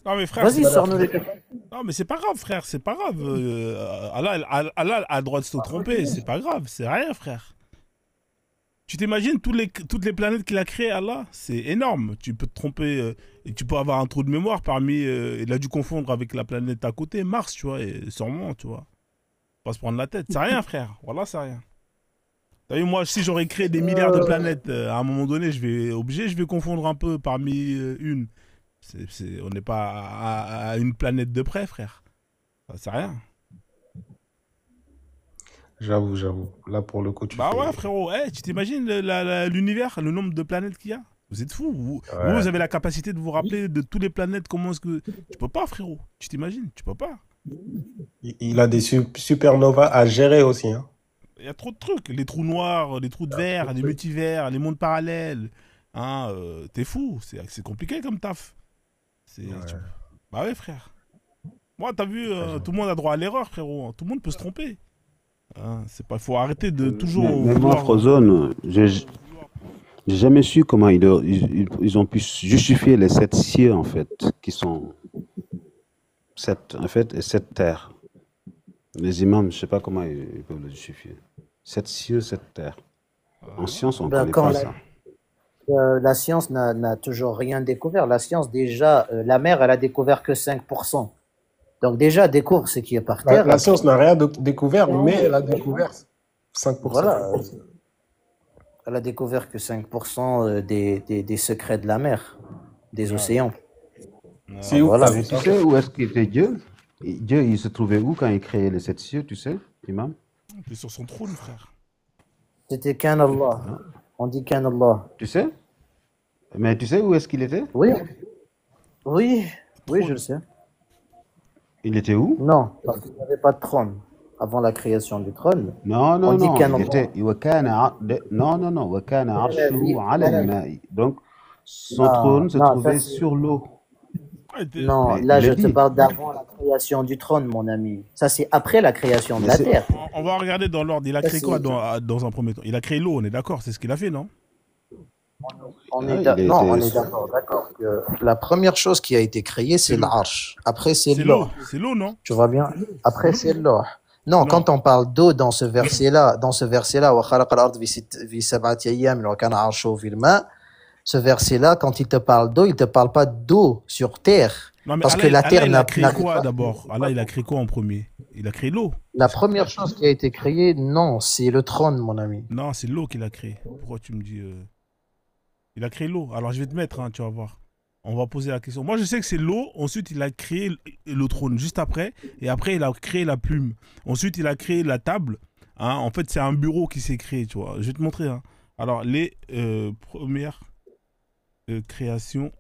Non, mais frère, Vas-y, sors-nous les questions. non, mais c'est pas grave, frère, c'est pas grave. Allah a le droit de se tromper, c'est pas grave, c'est rien, frère. Tu t'imagines toutes les planètes qu'il a créées, Allah? C'est énorme. Tu peux te tromper et tu peux avoir un trou de mémoire parmi. Il a dû confondre avec la planète à côté, Mars, tu vois, et sûrement, tu vois. Pas se prendre la tête. C'est rien, frère. Voilà, c'est rien. T'as vu, moi, si j'aurais créé des milliards de planètes, à un moment donné, je vais confondre un peu parmi une. On n'est pas à une planète de près, frère. Ça, c'est rien. J'avoue, j'avoue. Là, pour le coup, tu Bah ouais, fais. frérot. Eh, tu t'imagines l'univers, le nombre de planètes qu'il y a? Vous êtes fous. Vous Ouais. avez la capacité de vous rappeler de toutes les planètes. Comment est-ce que. Tu peux pas, frérot. Tu t'imagines? Tu peux pas. Il a des supernovas à gérer aussi, hein. Il y a trop de trucs. Les trous noirs, les trous de verre, les multivers, les mondes parallèles. Hein, t'es fou. C'est compliqué comme taf. C'est. tu- Ouais. Bah ouais, frère. Moi, t'as vu, Ouais, tout j'avoue. le monde a droit à l'erreur, frérot. Hein. Tout le monde peut se tromper. Hein, c'est pas. Faut arrêter de toujours Mais moi, vouloir. Frozone, j'ai jamais su comment ils ont pu justifier les sept cieux, en fait, qui sont sept, en fait, et sept terres. Les imams, je sais pas comment ils peuvent le justifier. Sept cieux, sept terres. En Non. science, on Ben, connaît quand pas ça. la science n'a toujours rien découvert. La science, déjà, la mer, elle a découvert que 5%. Donc déjà, découvre ce qui est par terre. La Après, science n'a rien découvert, mais elle a découvert 5%. voilà, elle a découvert que 5% des secrets de la mer, des Ouais. océans. C'est Ouais. où que t'as Voilà. vu Tu ça? sais où est-ce qu'était Dieu? Dieu, il se trouvait où quand il créait les sept cieux, tu sais, imam? T'es sur son trône, frère. C'était qu'un Allah. Hein? On dit qu'un Allah. Tu sais? Mais tu sais où est-ce qu'il était? Oui, oui, oui, je le Trône. sais. Il était où? Non, parce qu'il n'y avait pas de trône. Avant la création du trône, Non, on non, dit non, qu'un il Allah. était. Non, non, non. وَكَانَ عَرْشُهُ عَلَى الْمَاءِ. Donc, son Non, trône se non, ça trouvait c'est. sur l'eau. Ouais, Non, Mais là il je est te dit. parle d'avant la création du trône, mon ami. Ça c'est après la création de Mais la c'est. terre. on va regarder dans l'ordre. Il a Ça, créé quoi c'est- dans un premier temps? Il a créé l'eau, on est d'accord, c'est ce qu'il a fait, non? Hein, il a Non, on été. est d'accord que la première chose qui a été créée, C'est c'est l'eau. l'arche. Après, c'est C'est l'eau. l'eau, c'est l'eau, non? Tu vois bien? Après, c'est l'eau. Non, Non. quand on parle d'eau dans ce verset-là, وَخَلَقَ الْأَرْضَ فِي سَبْعَةِ أَيَّامٍ وَكَانَ عَرْشُهُ فِي الْمَاءِ. Ce verset-là, quand il te parle d'eau, il te parle pas d'eau sur terre. Non, mais Parce que la Allah, terre il a créé n'arrive quoi pas. d'abord? Allah, il a créé quoi en premier? Il a créé l'eau. La première chose qui a été créée, non, c'est le trône, mon ami. Non, c'est l'eau qu'il a créé. Pourquoi tu me dis. Il a créé l'eau. Alors je vais te mettre, hein, tu vas voir. On va poser la question. Moi, je sais que c'est l'eau. Ensuite, il a créé le trône juste après. Et après, il a créé la plume. Ensuite, il a créé la table. Hein. En fait, c'est un bureau qui s'est créé, tu vois. Je vais te montrer. Hein. Alors, les premières créations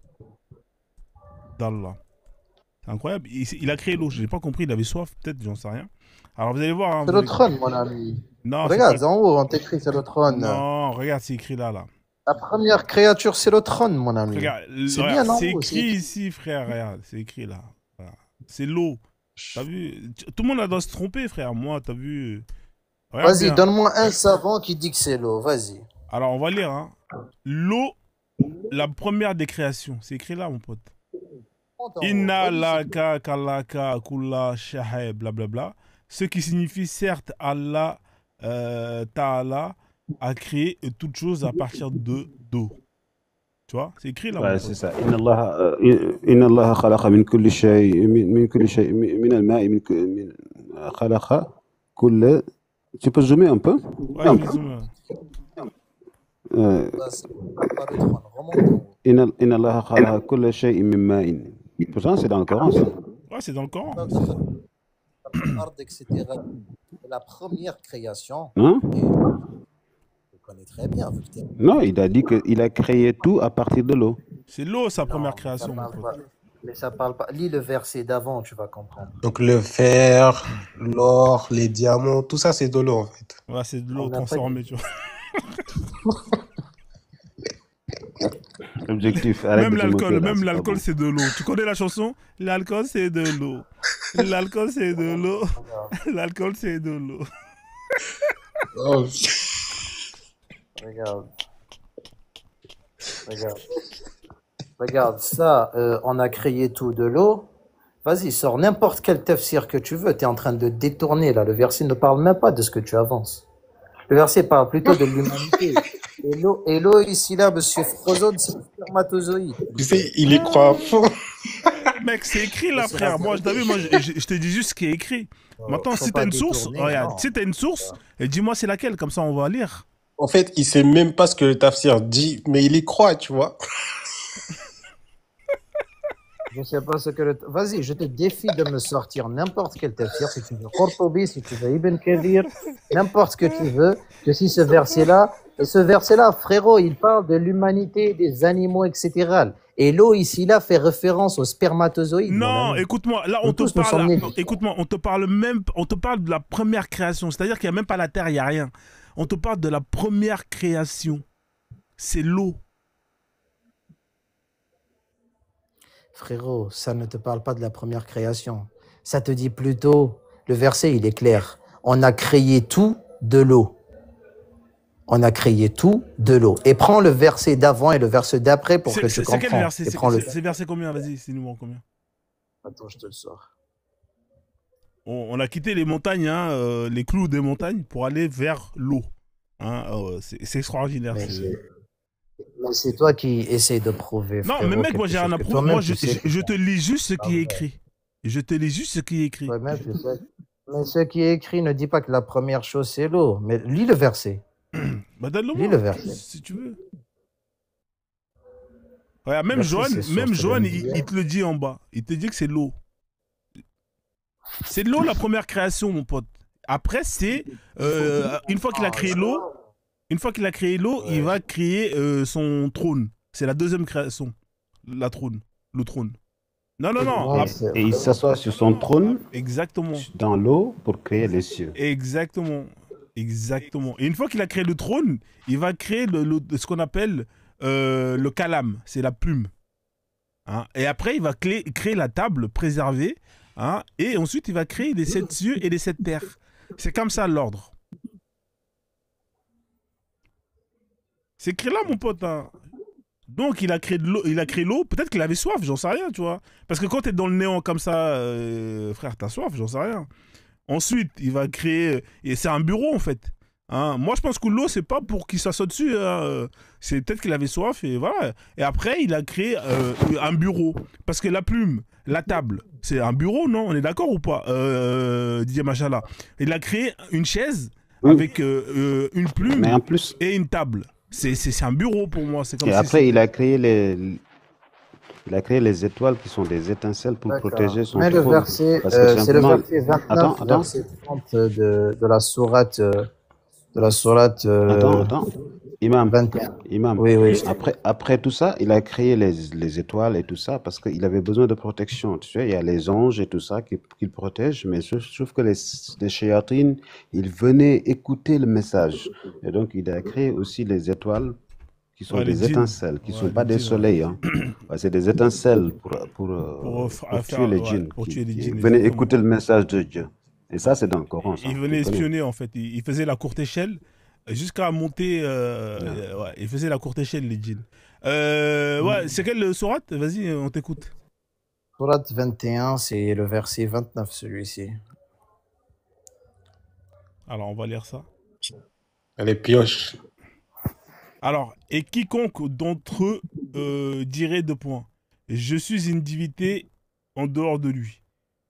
d'Allah. C'est incroyable. Il a créé l'eau. Je n'ai pas compris. Il avait soif, peut-être, j'en sais rien. Alors, vous allez voir. Hein, C'est le trône, mon ami. Non, c'est pas. Regarde, en haut, on t'écrit, c'est le trône. Non, regarde, c'est écrit là, là. La première créature, c'est le trône, mon ami. Regarde, C'est regarde, bien en c'est haut. écrit ici, frère. Regarde, c'est écrit là. Voilà. C'est l'eau. T'as vu? Tout le monde a doit se tromper, frère. Moi, t'as vu? Regarde Vas-y, bien. donne-moi un savant qui dit que c'est l'eau. Vas-y. Alors, on va lire. Hein. L'eau, la première des créations. C'est écrit là, mon pote. Inna laka kalaka kula shahe blablabla. Ce qui signifie certes Allah Ta'ala a créé toute chose à partir de d'eau. Tu vois? C'est écrit là, mon Ouais, c'est pote. ça. إن الله خلق من كل شيء من كل شيء من الماء خلق كل. Tu peux zoomer un peu? Ouais, je vais zoomer. Euh, Ça, c'est pas le trône. Remonte en haut. إن الله خلق كل شيء من ماء. Pourtant, c'est dans le Coran, ça. Ouais, c'est dans le Coran. Donc, etc. C'est la première création. Hein? Et je connais très bien, vu que t'es. Non, il a dit qu'il a créé tout à partir de l'eau. C'est l'eau, sa Non, première mais ça création, mon parle pote. pas. Mais ça parle pas. Lis le verset d'avant, tu vas comprendre. Donc le fer, l'or, les diamants, tout ça, c'est de l'eau, en fait. Ouais, c'est de On l'eau n'a pas transformée, dit. tu vois. Objectif, arrête de te moquer là, Même c'est pas l'alcool, bon. c'est de l'eau. Tu connais la chanson? L'alcool, c'est de l'eau. L'alcool, c'est de l'eau. Regarde, L'alcool, c'est de l'eau. Oh, regarde, regarde. Regarde, ça, on a créé tout de l'eau. Vas-y, sors n'importe quel tafsir que tu veux. Tu es en train de détourner là. Le verset ne parle même pas de ce que tu avances. Le verset parle plutôt de l'humanité. Et l'eau ici, là, monsieur Frozone, c'est un spermatozoïde. Tu sais, il y croit à fond. Mec, c'est écrit là, C'est frère. la Moi, vérité. je te dis juste ce qui est écrit. Maintenant, Faut si pas t'as une source, détourner, regarde, non. si t'as une source, dis-moi c'est laquelle, comme ça on va lire. En fait, il sait même pas ce que le tafsir dit, mais il y croit, tu vois. Je sais pas ce que le... Vas-y, je te défie de me sortir n'importe quel tafsir, si tu veux Qurtubi, si tu veux Ibn Kathir, n'importe ce que tu veux, que si ce verset-là, frérot, il parle de l'humanité, des animaux, etc. Et l'eau ici, là, fait référence aux spermatozoïdes. mon Non, ami. écoute-moi, là Nous on te tous, nous sommes parle, nés. écoute-moi, on te parle de la première création, c'est-à-dire qu'il n'y a même pas la terre, il n'y a rien. On te parle de la première création, c'est l'eau. Frérot, ça ne te parle pas de la première création. Ça te dit plutôt, le verset, il est clair. On a créé tout de l'eau. On a créé tout de l'eau. Et prends le verset d'avant et le verset d'après pour que tu C'est quel comprennes. verset? Et prends le... C'est verset combien? Vas-y, c'est numéro combien? Attends, je te le sors. On a quitté les montagnes, hein, les clous des montagnes, pour aller vers l'eau. Hein, c'est extraordinaire. Mais c'est- c'est toi qui essaies de prouver, Non, frérot, mais mec, moi quelque j'ai rien chose à que prouver. toi-même, Moi, tu sais. je te lis juste ce qui est écrit. Je te lis juste ce qui est écrit. Toi-même, tu sais. Mais ce qui est écrit ne dit pas que la première chose, c'est l'eau. Mais lis le verset. Bah, Lis donne-le-moi, le verset. si tu veux. Regarde, même Verset, Joanne, c'est source même de Joanne, lumière. il te le dit en bas. Il te dit que c'est l'eau. C'est l'eau la première création, mon pote. Après, c'est une fois qu'il a créé l'eau, il va créer son trône. C'est la deuxième création, la trône, le trône. Non, non, non. Ouais, ah, c'est- Et il s'assoit sur son trône exactement, dans l'eau pour créer les cieux. exactement, exactement. Et une fois qu'il a créé le trône, il va créer ce qu'on appelle le calame, c'est la plume. Hein. Et après, il va créer la table préservée. Hein. Et ensuite, il va créer les 7 cieux et les 7 terres. C'est comme ça l'ordre. C'est écrit là, mon pote. Hein. Donc, il a créé l'eau. Peut-être qu'il avait soif, j'en sais rien, tu vois. Parce que quand t'es dans le néant comme ça, frère, t'as soif, j'en sais rien. Ensuite, il va créer... Et c'est un bureau, en fait. Hein. Moi, je pense que l'eau, c'est pas pour qu'il s'assoie dessus. Hein. C'est peut-être qu'il avait soif, et voilà. Et après, il a créé un bureau. Parce que la plume, la table, c'est un bureau, non? On est d'accord ou pas, Didier Machala? Il a créé une chaise Oui. avec une plume Mais en plus, et une table. C'est un bureau pour moi. C'est comme et si après, il a créé les étoiles qui sont des étincelles pour D'accord. protéger son Mais le trône. verset, Parce que c'est le simplement, verset 29, attends, verset 30 de la sourate, attends, Imam, 21. Imam. Oui, oui. Après tout ça, il a créé les étoiles et tout ça parce qu'il avait besoin de protection. Tu sais, il y a les anges et tout ça qui le protègent, mais je trouve que les shayatines, ils venaient écouter le message. Et donc, il a créé aussi les étoiles qui sont Ouais, les des djinns. étincelles, qui ne Ouais, sont les pas des djinns, ouais. soleils. Hein. Ouais, c'est des étincelles pour faire- tuer les ouais, djinns. pour Qui tuer les djinns, venaient exactement. écouter le message de Dieu. Et ça, c'est dans le Coran. Ça, Il tu venait connais. espionner en fait. Il faisait la courte échelle jusqu'à monter. Ouais, il faisait la courte échelle, les djinns. Ouais, c'est quelle sourate? Vas-y, on t'écoute. Sourate 21, c'est le verset 29, celui-ci. Alors, on va lire ça. Elle est pioche. Alors, et quiconque d'entre eux dirait 2 points. Je suis une divinité en dehors de lui.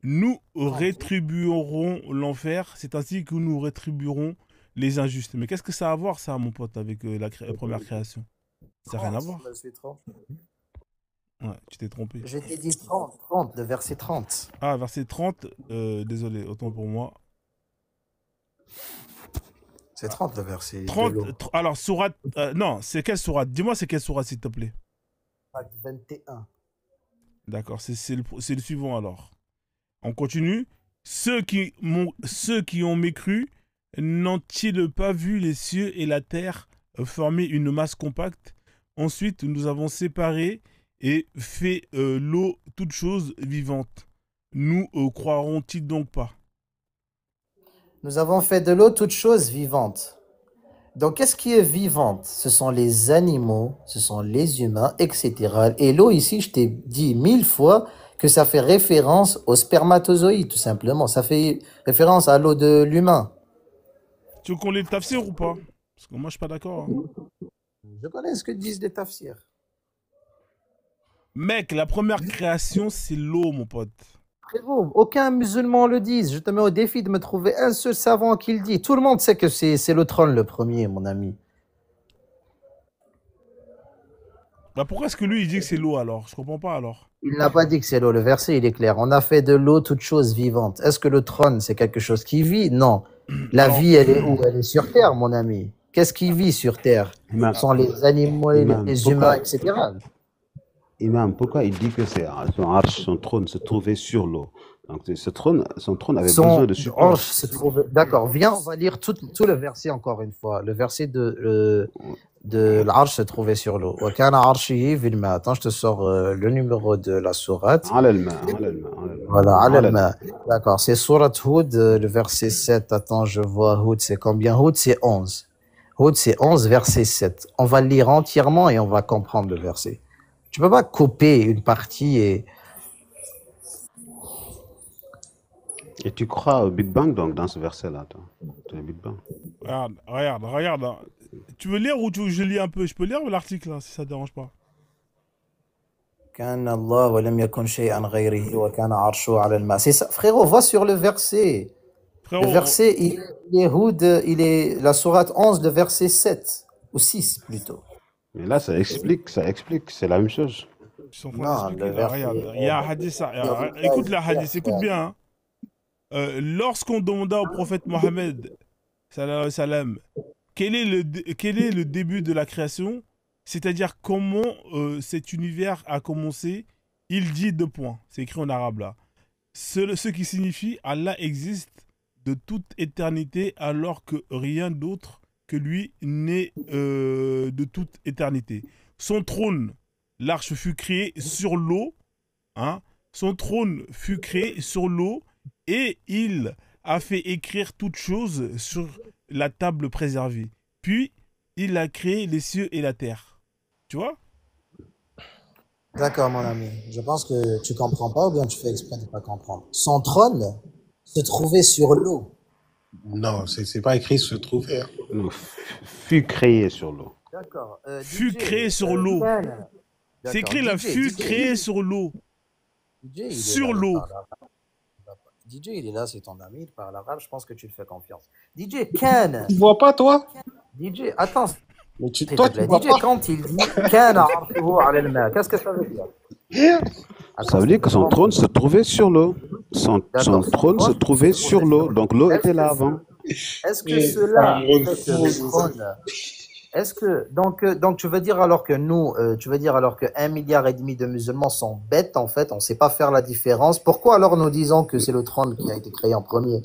Nous rétribuerons l'enfer, c'est ainsi que nous rétribuerons les injustes. Mais qu'est-ce que ça a à voir, ça, mon pote, avec la première création? Ça n'a rien à voir. Ouais, tu t'es trompé. Je t'ai dit 30, le verset 30. Ah, verset 30, désolé, autant pour moi. C'est 30 le verset. 30, de l'eau. alors, sourate, non, c'est quelle sourate? Dis-moi c'est quelle sourate, s'il te plaît. Sourate 21. D'accord, c'est le suivant alors. On continue. Ceux qui ont mécru, n'ont-ils pas vu les cieux et la terre former une masse compacte? Ensuite, nous avons séparé et fait l'eau toute chose vivante. Nous croiront-ils donc pas? Nous avons fait de l'eau toute chose vivante. Donc, qu'est-ce qui est vivante? Ce sont les animaux, ce sont les humains, etc. Et l'eau, ici, je t'ai dit 1000 fois que ça fait référence aux spermatozoïdes, tout simplement. Ça fait référence à l'eau de l'humain. Tu veux qu'on les tafsir ou pas? Parce que moi, je suis pas d'accord, hein. Je connais ce que disent les tafsirs. Mec, la première création, c'est l'eau, mon pote. Frérot, aucun musulman le dit. Je te mets au défi de me trouver un seul savant qui le dit. Tout le monde sait que c'est le trône le premier, mon ami. Bah pourquoi est-ce que lui, il dit que c'est l'eau, alors? Je comprends pas, alors. Il n'a pas dit que c'est l'eau. Le verset, il est clair. On a fait de l'eau toute chose vivante. Est-ce que le trône, c'est quelque chose qui vit? Non. La Alors, vie, elle est où? Elle est sur terre, mon ami. Qu'est-ce qui vit sur terre? Imam, Ce sont les animaux, imam, les humains, etc. Imam, pourquoi il dit que son arche, son trône se trouvait sur l'eau? Donc son trône avait besoin de support. Arche se trouve. D'accord, viens, on va lire tout le verset encore une fois. Le verset de l'arche se trouvait sur l'eau. Wa kana arshihi fil ma. Attends, je te sors le numéro de la sourate. على الماء، على الماء، على الماء. Voilà, على Al الماء. D'accord, c'est sourate Hud, le verset 7. Attends, je vois Hud, c'est combien? Hud, c'est 11. Hud, c'est 11, verset 7. On va le lire entièrement et on va comprendre le verset. Tu peux pas couper une partie et... Et tu crois au Big Bang donc dans ce verset-là, toi? Le Big Bang. regarde, hein. Tu veux lire ou tu veux que je lis un peu? Je peux lire l'article, hein, si ça te dérange pas. كان الله ولم يكن شيئا غيره وكان عرشه على الماء. C'est ça. Frérot, va sur le verset. Le Frérot, verset, il est Hud, il est la sourate 11, le verset 7, ou 6 plutôt. Mais là, ça explique, c'est la même chose. ils sont en train Non, d'expliquer le là, verset... regarde. Il y a un hadith, écoute la hadith, écoute bien, hein. Lorsqu'on demanda au prophète Mohammed, salam alayhi wa salam, quel est le début de la création, c'est-à-dire comment cet univers a commencé, il dit deux points, c'est écrit en arabe là. Ce qui signifie Allah existe de toute éternité alors que rien d'autre que lui n'est de toute éternité. Son trône, l'arche fut créée sur l'eau, hein, son trône fut créé sur l'eau et il a fait écrire toutes choses sur la table préservée. Puis, il a créé les cieux et la terre. Tu vois? D'accord, mon ami. Je pense que tu comprends pas ou bien tu fais exprès de ne pas comprendre. Son trône se trouvait sur l'eau. Non, c'est pas écrit se trouver, hein. Non, fut créé sur l'eau. D'accord. Fut DJ, créé sur l'eau. Ken. C'est D'accord. écrit là, DJ, fut DJ, créé sur l'eau. DJ, il est Sur là, il l'eau. parle arabe. DJ, il est là, c'est ton ami, il parle arabe, je pense que tu le fais confiance. DJ, Ken. Tu vois pas, toi? DJ, attends, Mais s'il toi, te tu plaît. vois DJ, pas. quand il dit Ken arshuhu ala al-ma, qu'est-ce que ça veut dire? Ça veut dire que son trône se trouvait sur l'eau. Son trône se trouvait sur l'eau. Donc l'eau était là avant. Est-ce que cela fait que le trône... Est-ce que donc tu veux dire alors que nous tu veux dire alors que 1,5 milliard de musulmans sont bêtes en fait, on sait pas faire la différence. Pourquoi alors nous disons que c'est le trône qui a été créé en premier?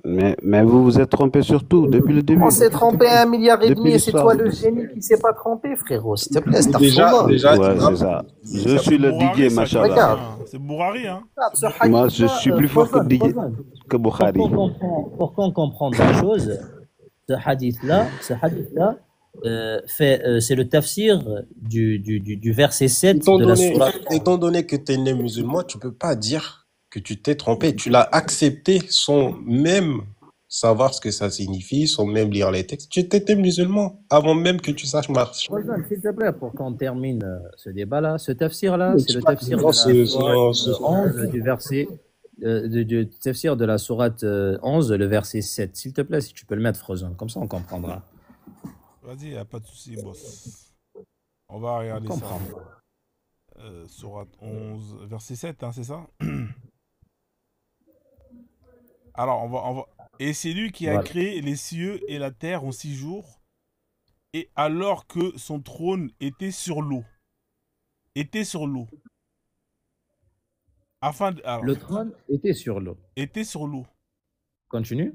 Mais vous vous êtes trompé surtout depuis le début. On s'est trompé 1,5 milliard Depuis et c'est l'histoire. toi le génie qui s'est pas trompé, frérot. S'il te plaît, c'est Déjà, Ouais, tu vois, c'est ça. Je suis le Bourari, DJ, ça, machallah. Regarde. C'est Bourari, hein. Moi, je suis plus fort que DJ, que Bukhari. Pour qu'on comprenne la chose, ce hadith-là, c'est le tafsir du verset 7 étant de la donné, sourate. étant donné que tu es né musulman, tu peux pas dire que tu t'es trompé. Tu l'as accepté sans même savoir ce que ça signifie, sans même lire les textes. Tu étais musulman avant même que tu saches marcher. Rosan, s'il te plaît, pour qu'on termine ce débat-là, ce tafsir-là, Mais c'est tu le vas tafsir de dans la ce- sourate ce- 11 du verset, du tafsir de la sourate 11, le verset 7. S'il te plaît, si tu peux le mettre, Frozon, comme ça on comprendra. Vas-y, y a pas de souci, boss. On va regarder ça. Sourate 11, verset 7, hein, c'est ça? Alors, on va... Et c'est lui qui a Voilà. créé les cieux et la terre en 6 jours, et alors que son trône était sur l'eau. Était sur l'eau. Alors, Le trône était sur l'eau. était sur l'eau. Continue.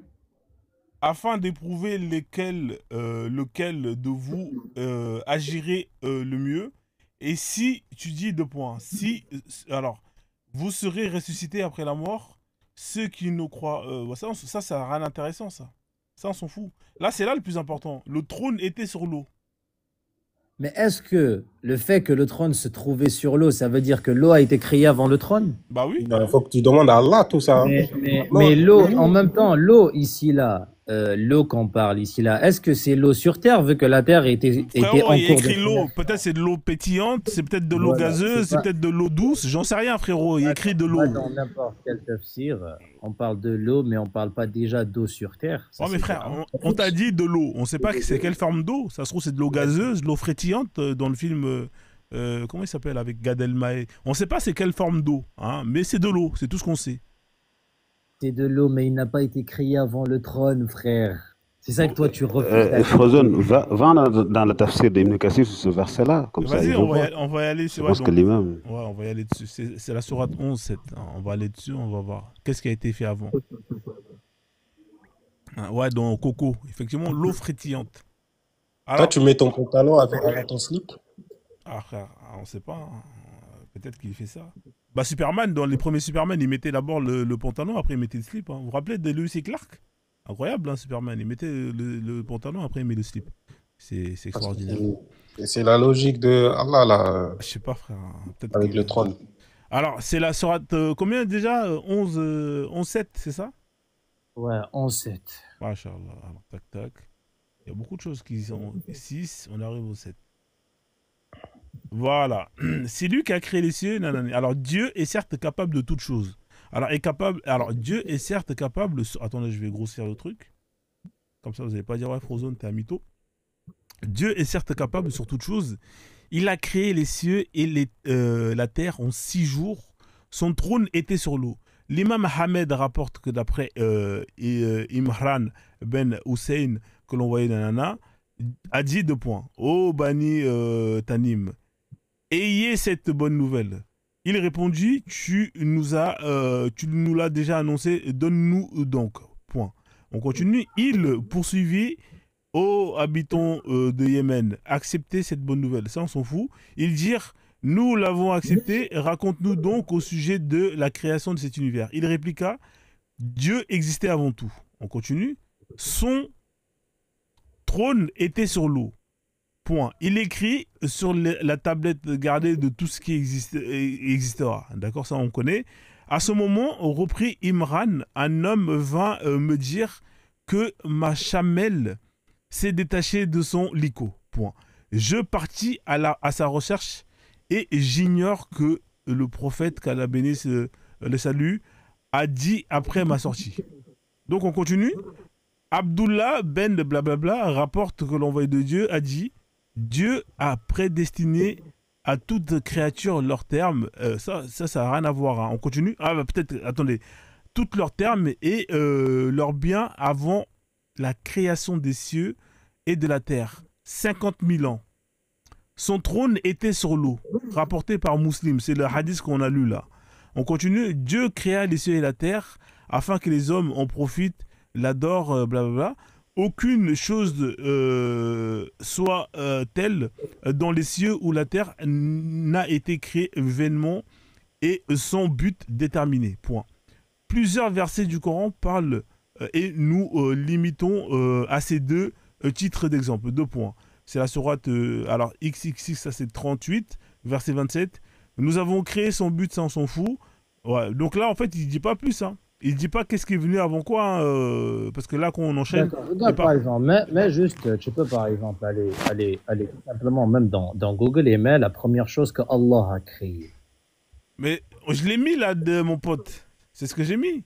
Afin d'éprouver lequel de vous agirait le mieux. Et si, tu dis deux points, si, alors, vous serez ressuscité après la mort, ceux qui nous croient, ça n'a rien d'intéressant, ça. Ça, on s'en fout. Là, c'est là le plus important. Le trône était sur l'eau. Mais est-ce que le fait que le trône se trouvait sur l'eau, ça veut dire que l'eau a été créée avant le trône? Bah oui. Il faut que tu demandes à Allah tout ça. Mais l'eau, en même temps, l'eau ici, là, l'eau qu'on parle ici, là, est-ce que c'est l'eau sur Terre, vu que la Terre était Frérot, en il y a cours écrit de... l'eau. Peut-être c'est de l'eau pétillante, c'est peut-être de l'eau Voilà, gazeuse, c'est c'est pas- peut-être de l'eau douce. J'en sais rien, frérot. Il y a écrit de l'eau. Pas dans n'importe quel tafsir, on parle de l'eau, mais on parle pas déjà d'eau sur Terre. Ça, Oh, mais c'est frère, différent. on t'a dit de l'eau. On sait pas c'est quelle forme d'eau. Ça se trouve, c'est de l'eau gazeuse, de l'eau frétillante dans le film. Comment il s'appelle avec Gad Elmaleh. On sait pas c'est quelle forme d'eau, hein, mais c'est de l'eau. C'est tout ce qu'on sait. C'est de l'eau, mais il n'a pas été créé avant le trône, frère. C'est ça que toi, tu refuses. Frozen, va dans le tafsir d'Ibn Kassir sur ce verset-là. Comme ça, Vas-y, ils vont voir. on va y aller. Je pense que l'imam. Ouais, on va y aller dessus. C'est la sourate 11, 7. On va aller dessus, on va voir. Qu'est-ce qui a été fait avant? Ouais, dans Coco. Effectivement, l'eau frétillante. Toi, Alors, tu mets ton pantalon avec ton slip. frère, on sait pas. Hein. Peut-être qu'il fait ça. Bah, Superman, dans les premiers Superman, il mettait d'abord le pantalon, après il mettait le slip. Hein. Vous vous rappelez de Lewis et Clark? Incroyable, hein, Superman. Il mettait le pantalon, après il met le slip. C'est extraordinaire. Et c'est la logique de Allah, là, Je sais pas, frère. Peut-être avec que- le trône. Alors, c'est la sourate combien déjà 11, 7, c'est ça? Ouais, 11-7. Masha'Allah. Alors, tac, tac. Il y a beaucoup de choses qui sont 6, on arrive au 7. Voilà. C'est lui qui a créé les cieux. Nanani. Alors, Dieu est certes capable de toutes choses. Alors, Dieu est certes capable. Attendez, je vais grossir le truc. Comme ça, vous n'allez pas dire, ouais, Frozone, t'es un mytho. Dieu est certes capable sur toutes choses. Il a créé les cieux et la terre en 6 jours. Son trône était sur l'eau. L'imam Ahmed rapporte que d'après Imran ben Hussein, que l'on voyait nanana, a dit 2 points. Ô Bani Tanim, ayez cette bonne nouvelle. Il répondit, tu nous l'as déjà annoncé, donne-nous donc. Point. On continue. Il poursuivit, ô habitants de Yémen, acceptez cette bonne nouvelle. Ça, on s'en fout. Ils dirent, nous l'avons accepté, raconte-nous donc au sujet de la création de cet univers. Il répliqua, Dieu existait avant tout. On continue. Son trône était sur l'eau. Point. Il écrit sur la tablette gardée de tout ce qui existera. D'accord, ça on connaît. À ce moment, reprit Imran, un homme vint me dire que ma chamelle s'est détachée de son licot. Point. Je partis à sa recherche et j'ignore que le prophète, qu'Allah bénisse le salut, a dit après ma sortie. Donc on continue. Abdullah ben blablabla rapporte que l'envoyé de Dieu a dit Dieu a prédestiné à toute créature leurs termes. Ça n'a rien à voir. Hein. On continue. Ah, bah, peut-être, attendez. Toutes leurs termes et leurs biens avant la création des cieux et de la terre. 50 000 ans. Son trône était sur l'eau. Rapporté par Muslim. C'est le hadith qu'on a lu là. On continue. Dieu créa les cieux et la terre afin que les hommes en profitent, l'adorent, blablabla. Aucune chose soit telle dans les cieux ou la terre n'a été créée vainement et sans but déterminé. Point. Plusieurs versets du Coran parlent et nous limitons à ces 2 titres d'exemple. 2 points. C'est la sourate, alors XXX, ça c'est 38, verset 27. Nous avons créé son but, ça on s'en fout. Ouais, donc là en fait il ne dit pas plus. Hein. Il ne dit pas qu'est-ce qui est venu avant quoi, hein, parce que là, quand on enchaîne... D'accord, regarde, par exemple, mais juste, tu peux par exemple aller tout simplement même dans Google et mettre la première chose que Allah a créée. Mais je l'ai mis là, mon pote. C'est ce que j'ai mis.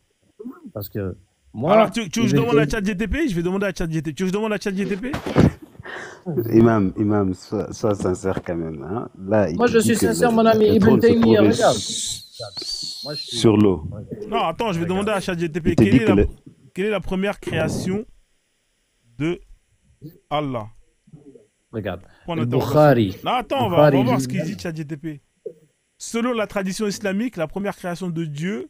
Parce que moi... Alors, tu veux que je demande à ChatGTP? Je vais demander à ChatGTP. Tu veux que je demande à ChatGTP? Imam, sois sincère quand même. Hein. Là, moi, je suis sincère, mon ami Ibn Taymiyyah, regarde. Moi, je suis... Sur l'eau. Non, attends, je vais demander à ChatGTP. Quelle est la première création de Allah? Regarde. Point Le d'interrogation. Bukhari. Non, attends, on va voir ce qu'il dit ChatGTP. Selon la tradition islamique, la première création de Dieu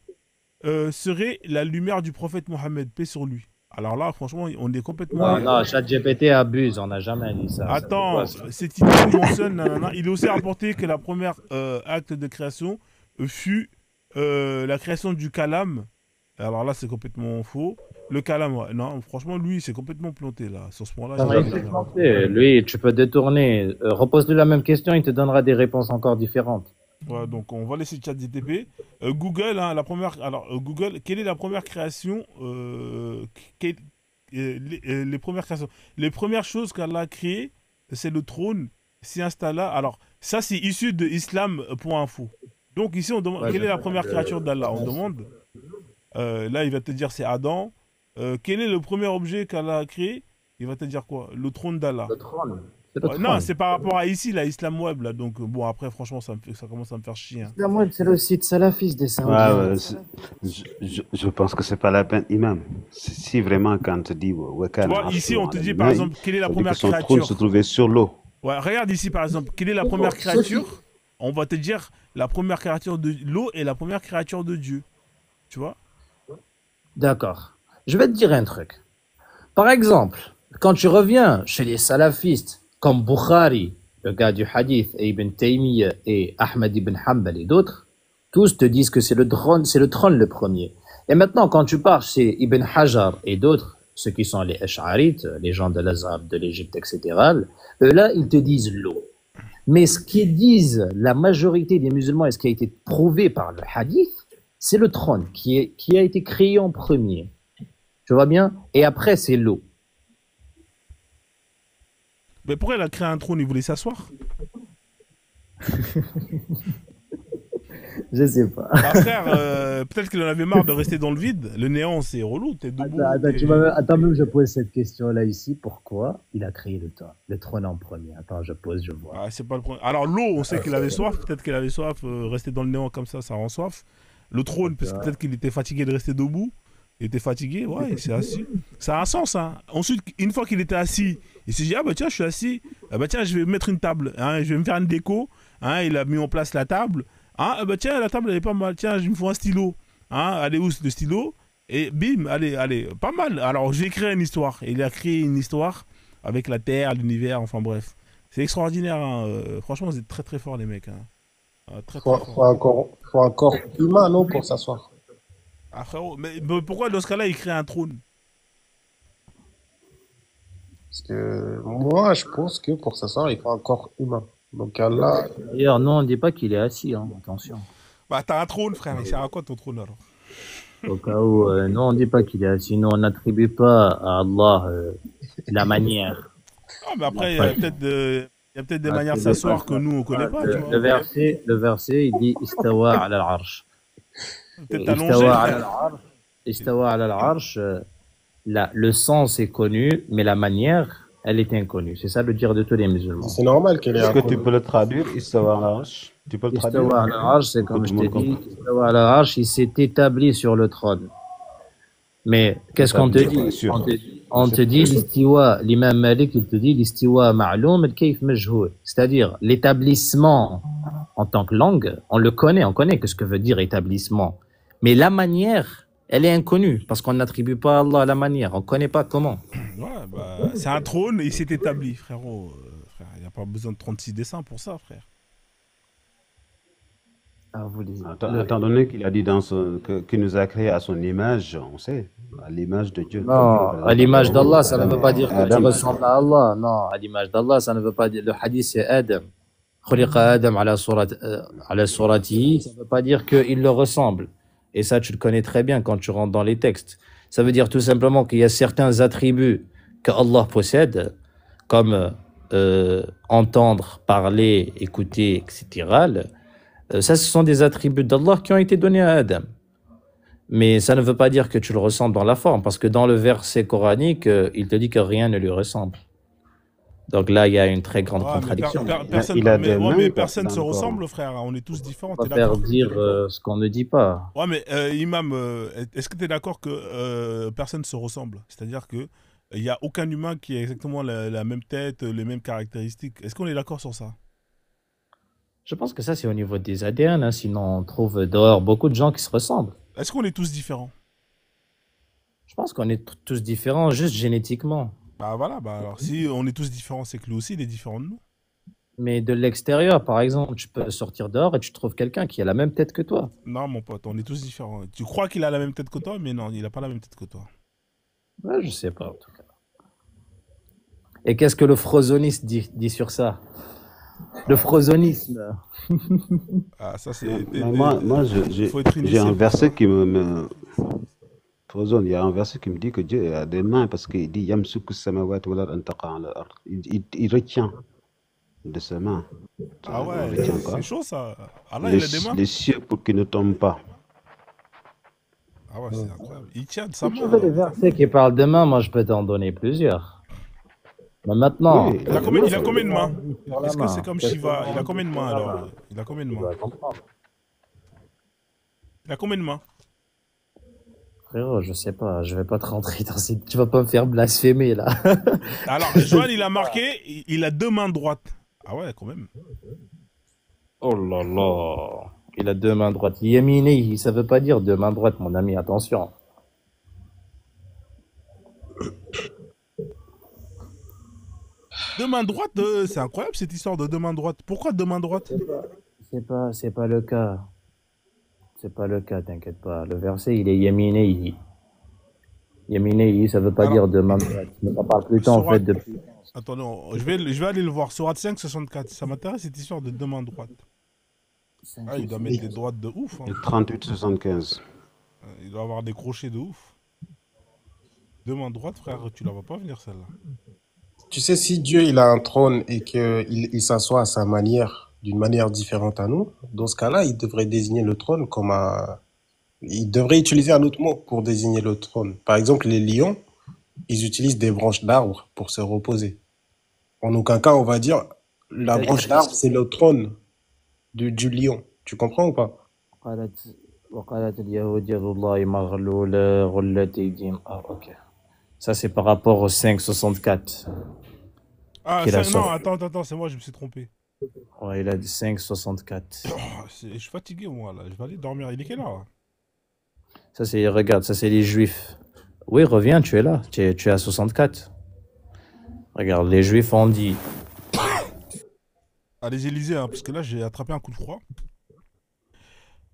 serait la lumière du prophète Mohammed, paix sur lui. Alors là, franchement, on est complètement... Non, ChatGPT abuse, on n'a jamais dit ça. Attends, cette idée mentionne, nanana. Il est aussi rapporté que la première acte de création fut la création du kalam Alors là, c'est complètement faux. Le kalam, ouais. Non, franchement, lui, c'est complètement planté là. Sur ce point-là, Non, Ouais, mais il s'est planté. Lui, tu peux détourner. Repose-lui la même question, il te donnera des réponses encore différentes. ouais, donc on va laisser ChatGPT. Google, hein, la première. Alors, Google, quelle est la première création quelle- les premières créations. Les premières choses qu'Allah a créées, c'est le trône, s'y installa. Alors, ça, c'est issu de islam.info. Donc, ici, on demande Ouais, quelle est la je- première créature d'Allah. On demande. Là, il va te dire c'est Adam. Quel est le premier objet qu'Allah a créé? Il va te dire quoi? Le trône d'Allah. Le trône. C'est le Ouais, non, trône. c'est par rapport à ici, là, Islam Web, là. Donc, bon, après, franchement, ça commence à me faire chier, hein. La moelle, c'est le site salafiste des Ouais, Saoudiens. ouais, je pense que c'est pas la peine, imam. Si vraiment, quand on te dit Tu Wakan vois, ici, on te dit, par exemple, quelle est la ça veut dire que première son trône se créature? trouvait sur l'eau. Ouais, regarde ici, par exemple, quelle est la Pourquoi? première créature? On va te dire la première créature de l'eau et la première créature de Dieu. Tu vois? D'accord. Je vais te dire un truc. Par exemple, quand tu reviens chez les salafistes, comme Bukhari, le gars du hadith, et Ibn Taymiyyah et Ahmed ibn Hanbal et d'autres, tous te disent que c'est le trône le premier. Et maintenant, quand tu pars chez Ibn Hajar et d'autres, ceux qui sont les Ash'arites, les gens de l'Azhar, de l'Égypte, etc., eux là, ils te disent l'eau. Mais ce qu'ils disent la majorité des musulmans et ce qui a été prouvé par le hadith, c'est le trône qui a été créé en premier. Tu vois bien? Et après, c'est l'eau. Mais pourquoi il a créé un trône? Il voulait s'asseoir? Je sais pas. Bah, frère, peut-être qu'il en avait marre de rester dans le vide. Le néant, c'est relou. T'es debout. Attends, même je pose cette question-là ici. Pourquoi il a créé le trône en premier? Attends, je pose, je vois. Ah, c'est pas le problème. Alors, l'eau, on sait qu'il avait soif. Peut-être qu'il avait soif. Rester dans le néant comme ça rend soif. Le trône, parce que peut-être qu'il était fatigué de rester debout. Il était fatigué, ouais, il s'est assis. Ça a un sens, hein. Ensuite, une fois qu'il était assis, il s'est dit, ah bah tiens, je suis assis. Ah bah tiens, je vais mettre une table. Hein, je vais me faire une déco. Hein, il a mis en place la table. Hein, ah bah tiens, la table, elle est pas mal. Tiens, je me fais un stylo. Hein, allez où, le stylo? Et bim, allez, pas mal. Alors, j'ai créé une histoire. Il a créé une histoire avec la Terre, l'univers, enfin bref. C'est extraordinaire, hein. Franchement, vous êtes très très forts, les mecs, hein. Très très forts. Faut un corps humain, non, pour s'asseoir. Ah, frérot, mais pourquoi dans ce cas-là, il crée un trône? Parce que moi, je pense que pour s'asseoir, il faut un corps humain. Donc Allah, D'ailleurs, non, on ne dit pas qu'il est assis, hein, attention. Bah, t'as un trône, frère. Il sert à quoi ton trône alors? Au cas où, non, on ne dit pas qu'il est assis. Nous, on n'attribue pas à Allah la manière. Ah, mais après, il y a peut-être des manières de Attribue s'asseoir pas. que nous, on connaît pas, tu vois. Le verset, il dit Istawa ala al-arsh. Peut-être allongé, Istawa ala frère. al-arsh. Istawa ala al-arsh, le sens est connu, mais la manière, elle est inconnue. C'est ça le dire de tous les musulmans. c'est normal qu'elle ait Est-ce un que corps tu peux le traduire, Istawa al-Arsh? Tu peux le traduire? Istawa ala al-arsh, c'est comme Tout je le t'ai monde dit, comprend. Istawa ala al-arsh, il s'est établi sur le trône. Mais qu'est-ce qu'on te Établi, dit? sûr. On te dit l'istiwa, l'imam Malik, il te dit l'istiwa ma'loum, al-kayf majhoul. C'est-à-dire l'établissement en tant que langue, on connaît que ce que veut dire établissement. Mais la manière, elle est inconnue parce qu'on n'attribue pas à Allah la manière, on ne connaît pas comment. Ouais, bah, c'est un trône et il s'est établi, frérot. Frère, il n'y a pas besoin de 36 dessins pour ça, frère. Ah, vous les... Étant donné qu'il a dit qu'il nous a créé à son image, on sait, à l'image de Dieu. Non, à l'image d'Allah, ça ne veut pas dire que tu Adam. ressembles à Allah. Non, à l'image d'Allah, ça ne veut pas dire. Le hadith, c'est Adam. Khuliqa Adam ala suratihi, ça ne veut pas dire qu'il le ressemble. Et ça, tu le connais très bien quand tu rentres dans les textes. Ça veut dire tout simplement qu'il y a certains attributs que Allah possède, comme entendre, parler, écouter, etc. Ça, ce sont des attributs d'Allah qui ont été donnés à Adam. Mais ça ne veut pas dire que tu le ressembles dans la forme, parce que dans le verset coranique, il te dit que rien ne lui ressemble. Donc là, il y a une très grande Ouais, contradiction. Personne, Il a des mains, mais personne se encore. ressemble, frère. On est tous différents. On T'es va faire d'accord? dire ce qu'on ne dit pas. Ouais, mais Imam, est-ce que tu es d'accord que personne se ressemble? C'est-à-dire que il n'y a aucun humain qui a exactement la même tête, les mêmes caractéristiques. Est-ce qu'on est d'accord sur ça? Je pense que ça, c'est au niveau des ADN. Hein, sinon, on trouve dehors beaucoup de gens qui se ressemblent. Est-ce qu'on est tous différents? Je pense qu'on est tous différents, juste génétiquement. Bah voilà, bah alors si on est tous différents, c'est que lui aussi il est différent de nous. Mais de l'extérieur, par exemple, tu peux sortir dehors et tu trouves quelqu'un qui a la même tête que toi. Non, mon pote, on est tous différents. Tu crois qu'il a la même tête que toi, mais non, il a pas la même tête que toi. Ouais, je sais pas, en tout cas. Et qu'est-ce que le frozoniste dit sur ça? Le frozonisme. Ah, ça, c'est. Mais moi Faut être j'ai initié un pour verset ça. qui me Fawzan, il y a un verset qui me dit que Dieu a des mains parce qu'il dit Yamsuku samawati wal ard an taqa ala al-ard. Il retient de ses mains. Ah Il ouais, retient c'est quoi? chaud ça. Allah, il a des mains. Les cieux pour qu'ils ne tombent pas. Ah ouais, c'est incroyable. Il tient de sa Si tu main. veux des versets qui parlent de main, moi je peux t'en donner plusieurs. Mais maintenant, Oui, Il a combien de mains? sur la Est-ce que c'est main, comme qu'est-ce Shiva? qu'on Il a dit combien de sur mains la alors? main? Il a combien de Tu mains? dois comprendre. Il a combien de mains? Frérot, je sais pas, je vais pas te rentrer dans ces... Tu vas pas me faire blasphémer là. Alors, Joël, il a marqué, il a 2 mains droites. Ah ouais, quand même. Oh là là. Il a 2 mains droites. Yamini, ça veut pas dire 2 mains droites, mon ami, attention. Deux mains droites, c'est incroyable cette histoire de 2 mains droites. Pourquoi 2 mains droites? C'est pas le cas. C'est pas le cas, t'inquiète pas. Le verset, il est Yamini. Yamini, ça veut pas Alors, dire 2 mains droites. Mais on parle plutôt en Sourate. fait de... Attendez, je vais aller le voir. Sourate 5, 64. Ça m'intéresse cette histoire de 2 mains droites. Ah, il doit mettre des droites de ouf. Hein. Et 38-75. Il doit avoir des crochets de ouf. 2 mains droites, frère, tu la vois pas venir celle-là. Tu sais, si Dieu il a un trône et qu'il s'assoit à sa manière, d'une manière différente à nous, dans ce cas-là, il devrait désigner le trône comme un... Il devrait utiliser un autre mot pour désigner le trône. Par exemple, les lions, ils utilisent des branches d'arbres pour se reposer. En aucun cas, on va dire la branche d'arbre, c'est le trône du lion. Tu comprends ou pas? وقالت اليهود يد الله مغلولة غلت أيديهم. Ah, ok. Ça, c'est par rapport au 5,64 Ah, qu'il a 5, non, sorti. attends, c'est moi, je me suis trompé. Ouais, il a dit 5,64. Oh, je suis fatigué, moi, là. Je vais aller dormir. Il est quelle heure, là? Ça, c'est, regarde, ça, c'est les juifs. Oui, reviens, tu es là. Tu es à 64. Regarde, les juifs ont dit. Allez, Élysée, hein, parce que là, j'ai attrapé un coup de froid.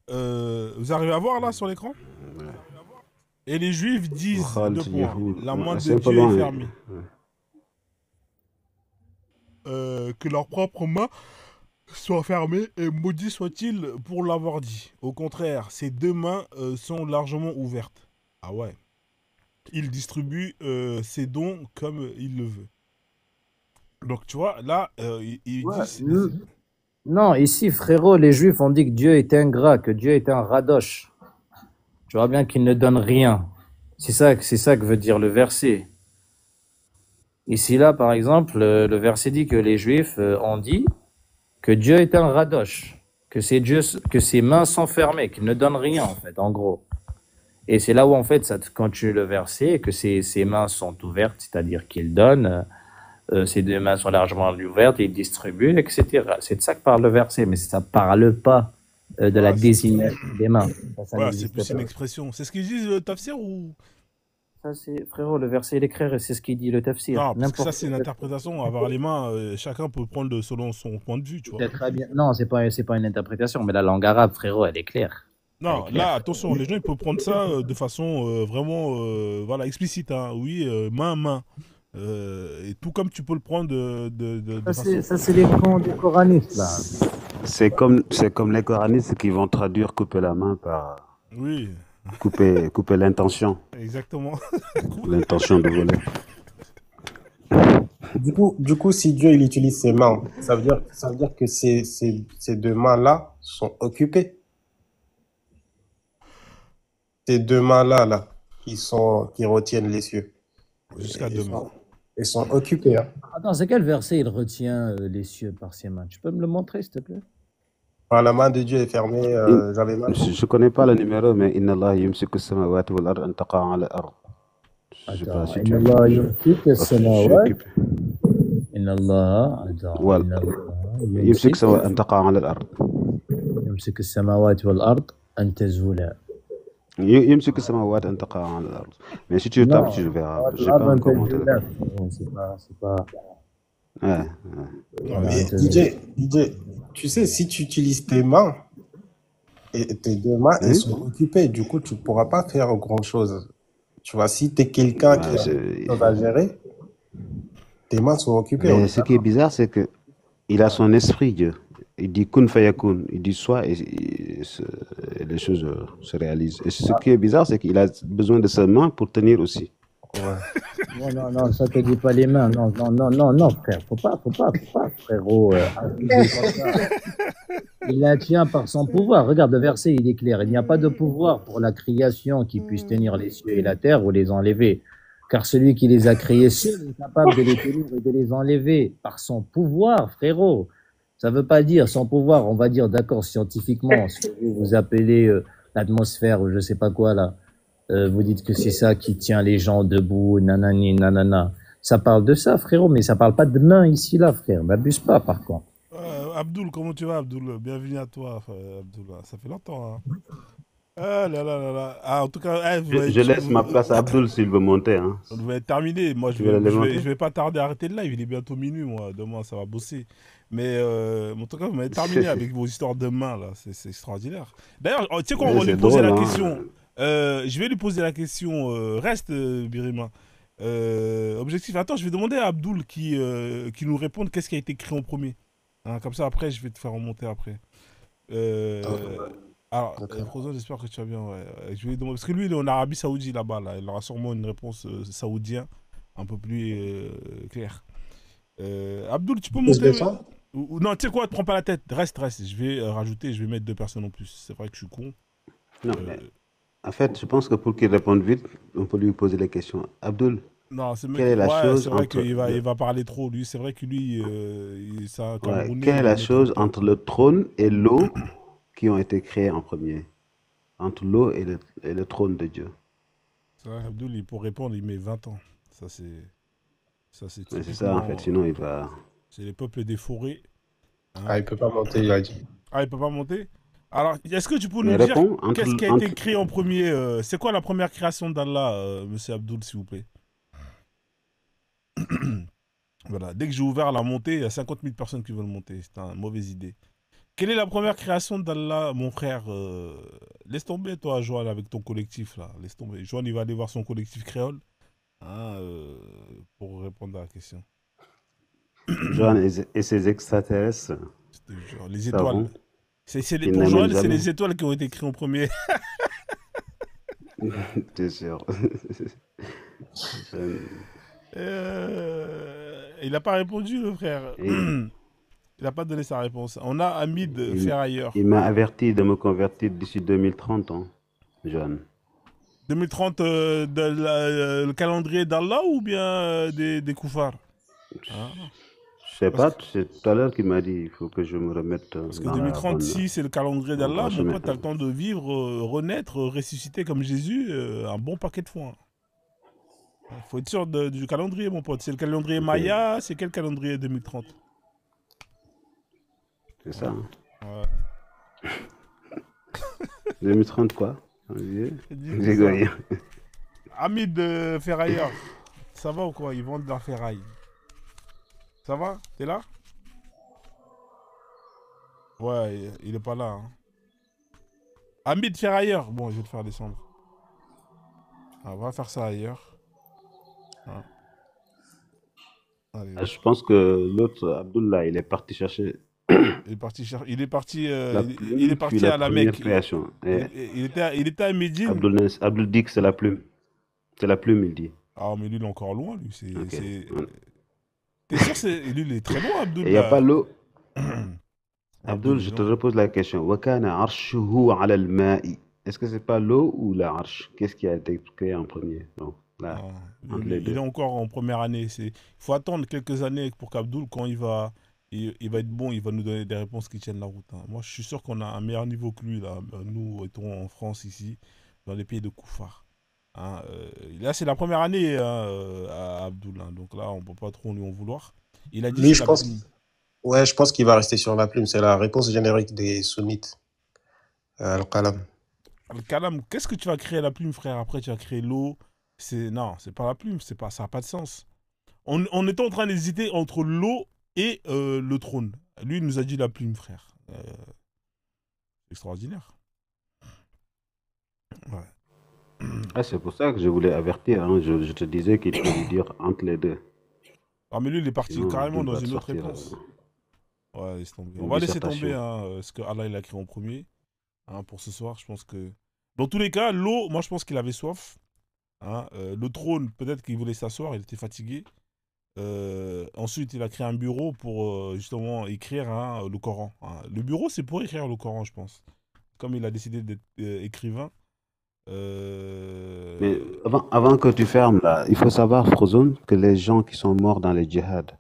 Vous arrivez à voir, là, sur l'écran? Et les juifs disent, deux points, la main de Dieu est fermée. Que leur propre main soit fermée et maudit soit-il pour l'avoir dit. Au contraire, ces 2 mains sont largement ouvertes. Ah ouais. Il distribue ses dons comme il le veut. Donc tu vois, là, il Ouais, dit... non, ici, frérot, les juifs ont dit que Dieu est ingrat, que Dieu est un radoche. Tu vois bien qu'il ne donne rien. C'est ça que veut dire le verset. Ici, là, par exemple, le verset dit que les juifs ont dit que Dieu est un radoche, que ses mains sont fermées, qu'il ne donne rien, en fait, en gros. Et c'est là où, en fait, ça te continue le verset, que ses mains sont ouvertes, c'est-à-dire qu'il donne, ses 2 mains sont largement ouvertes, il distribue, etc. C'est de ça que parle le verset, mais ça ne parle pas de la désignation des mains. Ça Voilà, c'est n'existe plus pas. une expression. C'est ce qu'ils disent le tafsir ou... Ça, c'est, frérot, le verset, il est clair et c'est ce qu'il dit le tafsir. Non, parce que ça, N'importe c'est une interprétation. Avoir les mains, chacun peut prendre selon son point de vue, tu vois. C'est très bien. Non, c'est pas une interprétation, mais la langue arabe, frérot, elle est claire. Non, là, attention, les gens, ils peuvent prendre ça de façon vraiment, voilà, explicite, hein. Oui, main. Et tout comme tu peux le prendre de façon... Ça, c'est les cons des coranistes, là. C'est comme les coranistes qui vont traduire couper la main par Oui, couper l'intention. exactement. L'intention de voler. Du coup, si Dieu il utilise ses mains, ça veut dire que ces 2 mains-là sont occupées. Ces 2 mains-là, là, qui retiennent les cieux. Jusqu'à demain. Elles sont occupées. Hein. Attends, c'est quel verset il retient les cieux par ses mains? Tu peux me le montrer, s'il te plaît? Enfin, la main de Dieu est fermée. J'avais mal. Je connais pas le numéro, mais Inna Allah yumsiku samawati wal ard an taqa ala al-ard. Je sais pas si tu Inna Allah yumsik parce que je suis as-samawat. occupé. Inna Allah, attends. Voilà. Inna Allah يمسك سواء أن تقع على الأرض يمسك السماوات والأرض أن تزولا. يمسك السماوات أن تقع على الأرض. Mais si tu tapes, tu verras. J'ai pas un commentaire. C'est pas... Ouais. Non, Voilà, mais Mais je te dis. DJ, tu sais, si tu utilises tes mains, et tes deux mains, elles Oui. sont occupées. Du coup, tu ne pourras pas faire grand-chose. Tu vois, si tu es quelqu'un qui Ouais, a beaucoup de choses à gérer, tes mains sont occupées. On mais est ce qui est d'accord. bizarre, c'est que il a ouais. son esprit, Dieu. Il dit kun fayakun. Il dit soit et les choses se réalisent. Et ce qui est bizarre, c'est qu'il a besoin de sa main pour tenir aussi. Ouais. Non, non, non, ça te dit pas les mains. Non, non, non, non, non, frère. Faut pas, frérot, abuser comme ça. Il la tient par son pouvoir. Regarde, le verset, il est clair. Il n'y a pas de pouvoir pour la création qui puisse tenir les cieux et la terre ou les enlever. Car celui qui les a créés seul est capable de les tenir et de les enlever par son pouvoir, frérot. Ça ne veut pas dire son pouvoir, on va dire, d'accord, scientifiquement, ce que vous appelez l'atmosphère ou je ne sais pas quoi là. Vous dites que c'est ça qui tient les gens debout, nanani, nanana. Ça parle de ça, frérot, mais ça parle pas de main ici, là, frère. M'abuse pas, par contre. Abdoul, comment tu vas, Abdoul? Bienvenue à toi, Abdoul. Ça fait longtemps, hein. Ah là là là là. Ah, en tout cas, Je laisse ma place à Abdul s'il veut monter. Hein. on devait être terminé. Moi, Tu veux le je monter? vais pas tarder à arrêter le live. Il est bientôt minuit, moi. Demain, ça va bosser. Mais en tout cas, vous m'avez terminé avec vos histoires de main, là. C'est extraordinaire. D'ailleurs, tu sais quoi, on Ouais, va lui c'est poser drôle, la hein. question. Je vais lui poser la question. Reste, Birima. Objectif. Attends, je vais demander à Abdoul qui nous réponde qu'est-ce qui a été créé en premier. Hein, comme ça, après, je vais te faire remonter après. Euh, alors, D'accord. Frozen, j'espère que tu vas bien. Ouais. Je vais lui demander, parce que lui, il est en Arabie Saoudite là-bas. Là. Il aura sûrement une réponse saoudienne un peu plus claire. Abdoul, tu peux monter SB100? non, tu sais quoi, te prends pas la tête. Reste. Je vais rajouter, je vais mettre deux personnes en plus. C'est vrai que je suis con. Non, Euh, mais en fait, je pense que pour qu'il réponde vite, on peut lui poser la question. Abdul, non, ce mec, quelle est la ouais, c'est chose vrai entre il le, va parler trop. Lui, c'est vrai que lui, c'est un ouais, quelle est Camerounais, il la ne maîtrise chose pas. entre le trône et l'eau qui ont été créés en premier? Entre l'eau et le trône de Dieu. C'est vrai, Abdoul, pour répondre, il met 20 ans. Ça, c'est Ouais, c'est ça, en fait. typiquement. Sinon, il va. C'est les peuples des forêts. Ah, Hein. il peut pas monter, il a dit. Ah, il peut pas monter. Alors, est-ce que tu peux nous Mais dire réponds qu'est-ce qui a été entre. créé en premier c'est quoi la première création d'Allah, monsieur Abdoul, s'il vous plaît? Voilà, dès que j'ai ouvert la montée, il y a 50 000 personnes qui veulent monter. C'est une mauvaise idée. Quelle est la première création d'Allah, mon frère laisse tomber, toi, Joël, avec ton collectif, là. Laisse tomber. Joël, il va aller voir son collectif créole hein, pour répondre à la question. Johan et ses extraterrestres Je te jure, les étoiles. savants qui Pour n'amènent Joël, c'est jamais. les étoiles qui ont été créées en premier. T'es sûr. Je- Il n'a pas répondu, le frère. Et Il n'a pas donné sa réponse. On a Hamid il, Ferrailleur. il m'a averti de me convertir d'ici 2030, hein, Johan. 2030, le calendrier d'Allah ou bien des koufars hein. Je sais Parce pas, que, c'est tout à l'heure qu'il m'a dit il faut que je me remette parce que dans la 2030, bonne, si c'est le calendrier dans le d'Allah, droit mon chemin. pote, t'as le temps de vivre, renaître, ressusciter comme Jésus, un bon paquet de fois. Il faut être sûr du calendrier, mon pote. C'est le calendrier Ok, Maya, c'est quel calendrier 2030? c'est ça. Ouais. Hein. Ouais. 2030 quoi? Janvier. Je dis que J'ai ça. gagné. Hamid Ferrailleur, ça va ou quoi? Ils vendent de la ferraille. Ça va? T'es là? Ouais, il est pas là. Hein. Hamid Ferrailleur. Bon, je vais te faire descendre. Ah, on va faire ça ailleurs. Hein. Allez, Ah, je pense que l'autre, Abdullah, il est parti chercher il est parti il est parti, la il est plume, puis parti la à la première Mecque. création. Et Il était à Médine. Abdul dit que c'est la plume. C'est la plume, il dit. Ah, mais lui, il est encore loin, lui. Ok. Voilà. T'es sûr, lui, il est très loin, Et Abdul, il n'y a pas là. l'eau. Abdul, Abdul, il est je te loin. repose la question. Wakana arshuhu ala al-ma'i. Est-ce que c'est pas l'eau ou la arche? Qu'est-ce qui a été créé en premier? Donc, là, Ah, entre lui, les il est deux. encore en première année. Il faut attendre quelques années pour qu'Abdul, quand il va être bon, il va nous donner des réponses qui tiennent la route. Hein. Moi, je suis sûr qu'on a un meilleur niveau que lui, là. Nous étant en France, ici, dans les pays de Koufar. Hein, là, c'est la première année hein, à Abdul. Hein. Donc là, on peut pas trop lui en vouloir. Il a dit Lui, c'est je la pense, plume. ouais, je pense qu'il va rester sur la plume. C'est la réponse générique des sunnites. Al-Qalam. Le Kalam, qu'est-ce que tu vas créer la plume, frère? Après, tu vas créer l'eau. Non, c'est pas la plume. Ça n'a pas de sens. on était en train d'hésiter entre l'eau et le trône. Lui, il nous a dit la plume, frère. Extraordinaire. Ouais. Ah, c'est pour ça que je voulais avertir. Hein. Je te disais qu'il fallait dire entre les deux. Ah, mais lui, il est parti Sinon, carrément il dans va te une autre sortir, réponse. Ouais, laisse tomber. On une va laisser dissertation. tomber ce que Allah il a créé en premier. Hein, pour ce soir, je pense que... Dans tous les cas, l'eau, moi, je pense qu'il avait soif. Hein, le trône, peut-être qu'il voulait s'asseoir, il était fatigué. Ensuite, il a créé un bureau pour justement écrire hein, le Coran. Hein. Le bureau, c'est pour écrire le Coran, je pense. Comme il a décidé d'être écrivain. Mais avant que tu fermes là, il faut savoir, Frozone, que les gens qui sont morts dans les djihad,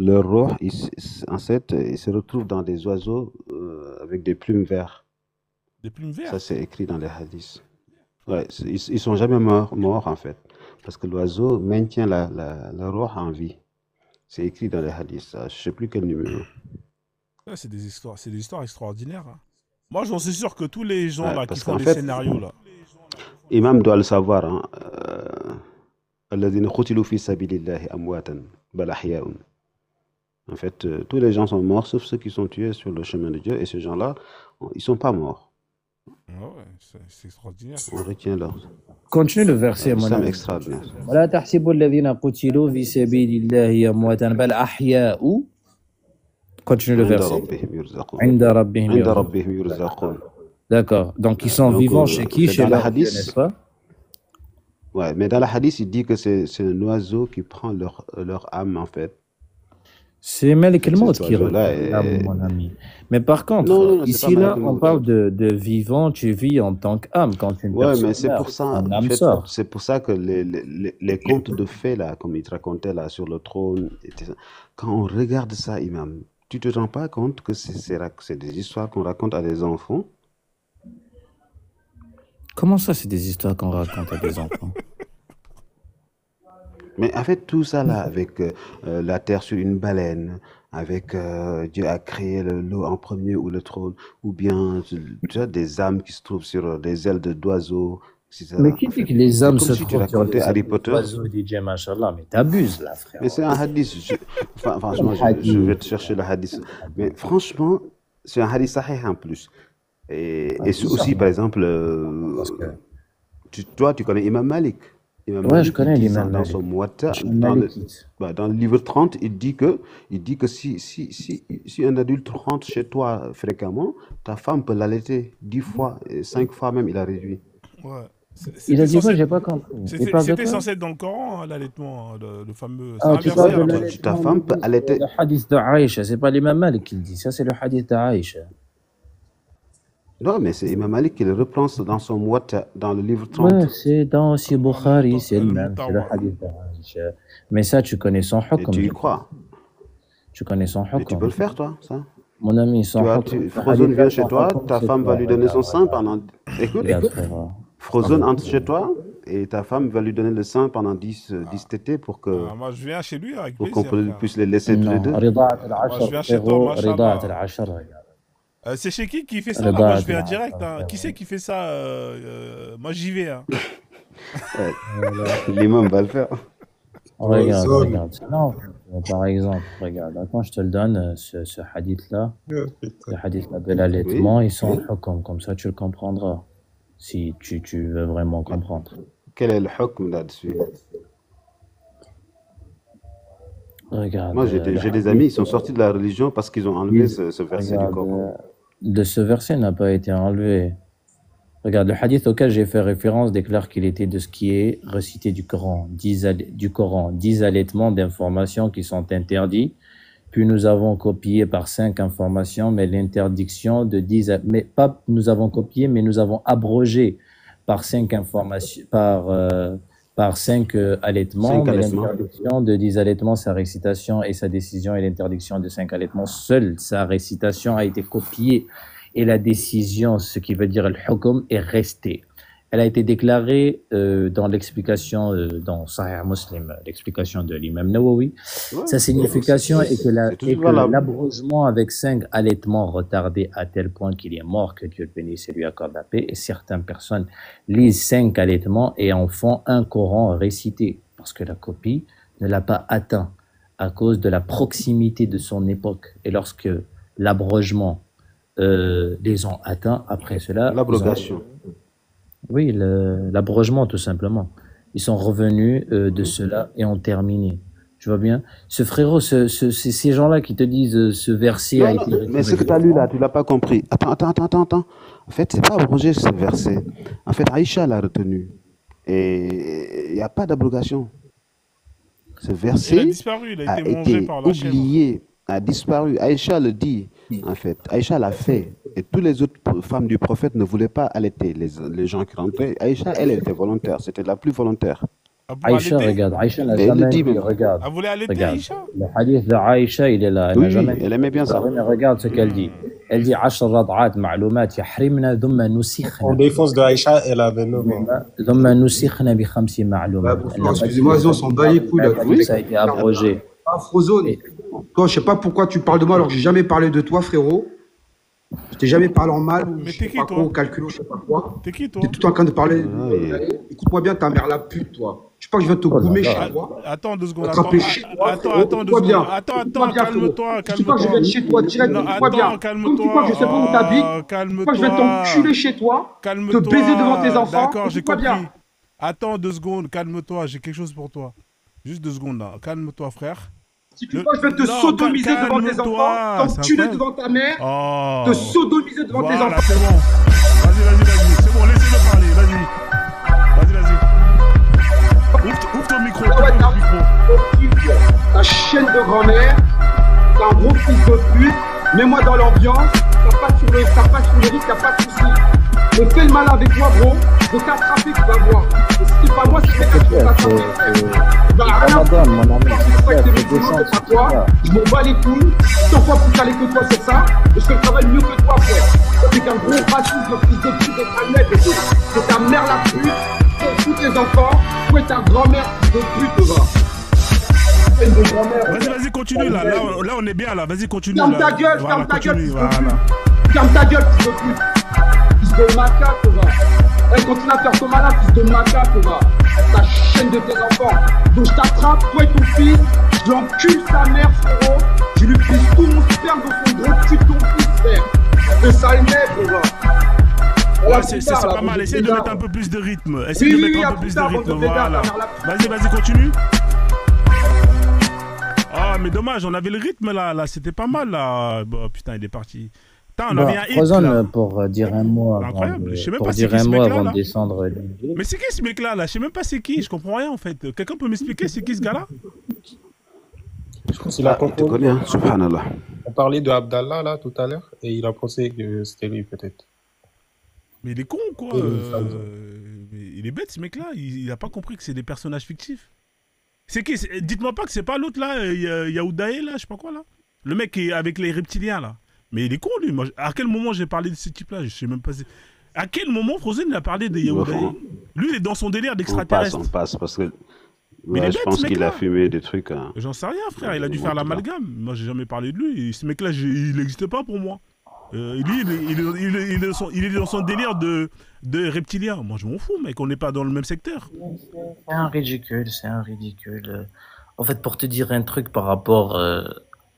leur roh, en fait, ils se retrouvent dans des oiseaux avec des plumes vertes. Des plumes vertes. Ça, c'est écrit dans les hadiths. Ouais, ils sont jamais morts en fait, parce que l'oiseau maintient la roh en vie. C'est écrit dans les hadiths. Ça. Je sais plus quel numéro. Ouais, c'est des histoires extraordinaires. Hein. Moi, j'en suis sûr que tous les gens Ouais, là qui parce font qu'en des fait, scénarios là. Imam doit le savoir. Hein. الذين قتلوا في سبيل الله أمواتا بل أحياء. En fait, tous les gens sont morts, sauf ceux qui sont tués sur le chemin de Dieu. Et ces gens-là, ils sont pas morts. Ah ouais, c'est extraordinaire. On retient là. Continue le verset, mon C'est ami. extraordinaire. ولا تحسبوا الذين قتلوا في سبيل الله أمواتا بل أحياء. Continue le عند verset. ربهم يرزقون. عند ربهم عند يرزقون. ربهم يرزقون. D'accord. Donc, ils sont Donc, vivants chez qui? c'est Chez dans le leur Dieu, hadith. n'est-ce pas? Ouais, mais dans la hadith, il dit que c'est un oiseau qui prend leur âme, en fait. C'est Malik Cet el-Maut qui oiseau-là reprend l'âme, est... mon ami. Mais par contre, Non, c'est ici, pas là, Malik on el-Maut. parle de vivant, tu vis en tant qu'âme. Quand une Ouais, mais personne c'est meurt, pour ça, un en âme fait, sort. c'est pour ça que les contes de fées, là, comme il te racontait, là, sur le trône, quand on regarde ça, Imam, tu te rends pas compte que c'est des histoires qu'on raconte à des enfants? Comment ça, c'est des histoires qu'on raconte à des enfants? Mais en fait, tout ça, là, avec la terre sur une baleine, avec Dieu a créé l'eau en premier ou le trône, ou bien, tu as des âmes qui se trouvent sur des ailes d'oiseaux, etc. Mais qui En dit fait, que les c'est âmes comme se si tu trouvent sur racontais les Harry ailes Potter. d'oiseaux, DJ Machallah? Mais t'abuses, là, frère. Mais c'est un hadith. Enfin, franchement, je vais te chercher le hadith. Mais franchement, c'est un hadith sahih en plus. Et aussi, par exemple, Parce que... toi, tu connais Imam Malik. Imam Ouais, Malik, je connais il dit l'imam dans Malik. son Muwatta, Je suis malikite. dans le livre 30, il dit que si un adulte rentre chez toi fréquemment, ta femme peut l'allaiter 10 fois, et 5 fois même, il a réduit. Ouais. Il a dit quoi? censé... J'ai pas compris. Il parle de C'était quoi? censé être dans le Coran, hein, l'allaitement, le fameux. Ah, C'est tu inversé parles de à la Ta femme peut allaiter. le hadith de Aïcha. C'est pas l'imam Malik qui le dit. Ça, c'est le hadith de Aïcha. Non, mais c'est Imam Malik qui le reprend dans son Muwatta, dans le livre 30. Ouais, c'est dans aussi Bukhari, c'est le même. C'est le Mutawar. hadith de Aïcha. Mais ça, tu connais son Et hukm. tu y crois. Tu connais son Et tu hukm. peux le faire, toi, ça. Mon ami, son hukm. Frozone vient chez toi, ta femme va lui donner son sein pendant... Écoute, Regarde, frère. Frozone entre chez toi et ta femme va lui donner le sein pendant 10 tétés pour Ah, moi, je viens chez lui avec qu'on plaisir. frère. puisse les laisser tous les Non, deux. Ridaat Moi, je al-Ashar, viens chez toi, frérot. machallah. Ridaat al-Ashar, regarde. C'est chez qui fait ça là? Moi, je viens direct. Hein. Qui c'est qui fait ça moi, j'y vais. Hein. L'imam va le faire. Regarde, Zone. regarde. Non, par exemple, regarde. Attends, je te le donne, ce hadith-là. Le hadith-là de l'allaitement, ils sont hukm. Comme ça, tu le comprendras. Si tu veux vraiment comprendre. Quel est le hukm là-dessus? Regarde. Moi, j'ai des amis, ils sont sortis de la religion parce qu'ils ont enlevé ce verset du Coran. Ce verset n'a pas été enlevé. Regarde, le hadith auquel j'ai fait référence déclare qu'il était de ce qui est recité du Coran. 10 allaitements d'informations qui sont interdits. Puis nous avons copié par 5 informations, mais l'interdiction de 10... Mais pas nous avons copié, mais nous avons abrogé par 5 informations... Par 5 allaitements, 5 mais allaitements. l'interdiction de 10 allaitements, sa récitation et sa décision, et l'interdiction de 5 allaitements, seule sa récitation a été copiée et la décision, ce qui veut dire le hukm, est restée. Elle a été déclarée dans l'explication, dans Sahih Muslim, l'explication de l'imam Nawawi. Ouais, Sa signification est que c'est toujours valable. l'abrogement avec 5 allaitements retardés à tel point qu'il est mort, que Dieu le bénisse et lui accorde la paix, et certaines personnes lisent 5 allaitements et en font un Coran récité, parce que la copie ne l'a pas atteint à cause de la proximité de son époque. Et lorsque l'abrogement les ont atteints, après cela... L'abrogation. Oui, l'abrogement tout simplement. Ils sont revenus de cela et ont terminé. Tu vois bien? Ce frérot, ces gens-là qui te disent ce verset a Non, été... non, mais ce que tu as lu là, tu l'as pas compris. Attends. En fait, c'est pas abrogé ce verset. En fait, Aïcha l'a retenu. Et il n'y a pas d'abrogation. Ce Il a verset disparu, il a a été mangé été par la chèvre. oublié, a disparu. Aïcha le dit, en fait. Aïcha l'a fait. Et toutes les autres femmes du prophète ne voulaient pas allaiter les gens qui rentraient. Aïcha, elle était volontaire. C'était la plus volontaire. Ah, pour Aïcha, allaiter? regarde, Aïcha n'a Mais elle le jamais dit dit, même. regarde, Elle voulait allaiter, regarde. Aïcha? Le hadith de Aïcha, il est là, elle n'a Oui, jamais oui, dit elle aimait bien ça. ça. Oui, mais regarde ce qu'elle dit. Elle dit, 10 رضعات معلومات يحرمنا ثم En نسخنا défense d'Aïcha, elle avait 9 ans. ثم نسخنا ب5 Bah, معلومات. bon, Elle n'a pas dit excusez-moi, que on s'en bat les couilles, là. oui, ça a été abrogé. Ah, Frozone, Et- toi, je sais pas pourquoi tu parles de moi alors que j'ai jamais parlé de toi, frérot. Je t'ai jamais parlé en mal ou Mais je t'es sais qui, pas toi? quoi, au calcul, je sais pas quoi. T'es qui, toi? T'es tout en train de parler. Ouais. Écoute-moi bien, ta mère la pute, toi. Je sais pas que je viens te Oh là goumer là. chez toi. Attends 2 secondes. Attraper chez toi, Attends, frérot. attends 2 Écoute-moi bien. secondes. Attends, Écoute-moi bien, frérot. calme-toi, Je dis pas que je viens de chez toi direct, Non, écoute-moi bien. attends, Comme tu crois que je sais pas où t'habites, moi je viens t'enculer chez toi, Calme-toi. te baiser devant tes enfants. D'accord, j'ai Écoute-moi compris. bien. Attends 2 secondes, calme-toi, j'ai quelque chose pour toi. Juste 2 secondes là, calme-toi frère. Si tu crois que je vais te Non, sodomiser devant tes calme-toi, enfants, c'est t'enculer incroyable. devant ta mère, Oh. te sodomiser devant tes Voilà, enfants. c'est bon. Vas-y, c'est bon, laissez-le parler, vas-y. Ouvre ton micro, Ah ouais, ouvre ton micro. ta chaîne de grand-mère, t'es un gros fils de pute, mets-moi dans l'ambiance, t'as pas sur le risque, t'as pas de soucis. Je fais le malin avec moi, gros, je vais t'attraper, tu vas voir. Et si c'est pas moi, c'est quelqu'un qui va t'attraper. Bah, rien Ramadan, mon ami, c'est pas que t'es c'est musulman, descendre, c'est pas toi, c'est je m'en bats les couilles, 100 fois plus calé que toi sur ça, et je fais le travail mieux que toi, frère. Toi, t'es qu'un gros raciste, le fils de pute, t'es un net, c'est ta mère la pute, tous tes enfants, toi et ta grand-mère de pute, va. Chaîne de grand-mère. Vas-y, continue là, on est bien là, vas-y, continue. Ferme là. ta gueule, Voilà, ferme ta gueule, continue, fils de voilà. pute. Ferme ta gueule, fils de pute. Fils de macaque, va. Hey, continue à faire ton malin, fils de macaque, va. Ta chaîne de tes enfants. Donc je t'attrape, toi et ton fils, je l'encule sa mère, frérot. Je lui pisse tout mon sperme dans son gros cul de ton fils, frère. Le sale nègre, va. Ouais, c'est pas mal, essaye de mettre un peu plus de rythme. Essaye de mettre un peu plus de rythme, voilà. Vas-y, continue. Ah, mais dommage, on avait le rythme là, c'était pas mal là. Bon, putain, il est parti. Putain, on avait un hit Frozone, là. pour dire un mot C'est avant incroyable, de, je sais même pour pas c'est dire qui un ce mot mec-là, avant là. de descendre. Mais c'est qui ce mec là, je sais même pas c'est qui, je comprends rien en fait. Quelqu'un peut m'expliquer c'est qui ce gars là? Je pense qu'il a Tu compris. connais, hein, subhanallah. On parlait de Abdallah là tout à l'heure et il a pensé que c'était lui peut-être. Mais il est con ou quoi? Il est bête ce mec là, il a pas compris que c'est des personnages fictifs. C'est qui? Dites-moi pas que c'est pas l'autre là, Yaoudaé là, je sais pas quoi là. Le mec qui est avec les reptiliens là. Mais il est con lui. Moi, à quel moment j'ai parlé de ce type là? Je sais même pas. À quel moment Frozen a parlé de Yaoudaé? Lui il est dans son délire d'extraterrestre. On passe parce que Mais il est ouais, je bête, pense ce qu'il mec-là. a fumé des trucs. Hein. J'en sais rien, frère. Il a dû Ouais, faire tout ça. l'amalgame. Moi, j'ai jamais parlé de lui. Et ce mec-là, il n'existe pas pour moi. Lui, il est dans son délire de reptilien. Moi, je m'en fous, mec. On n'est pas dans le même secteur. C'est un ridicule, c'est un ridicule. En fait, pour te dire un truc par rapport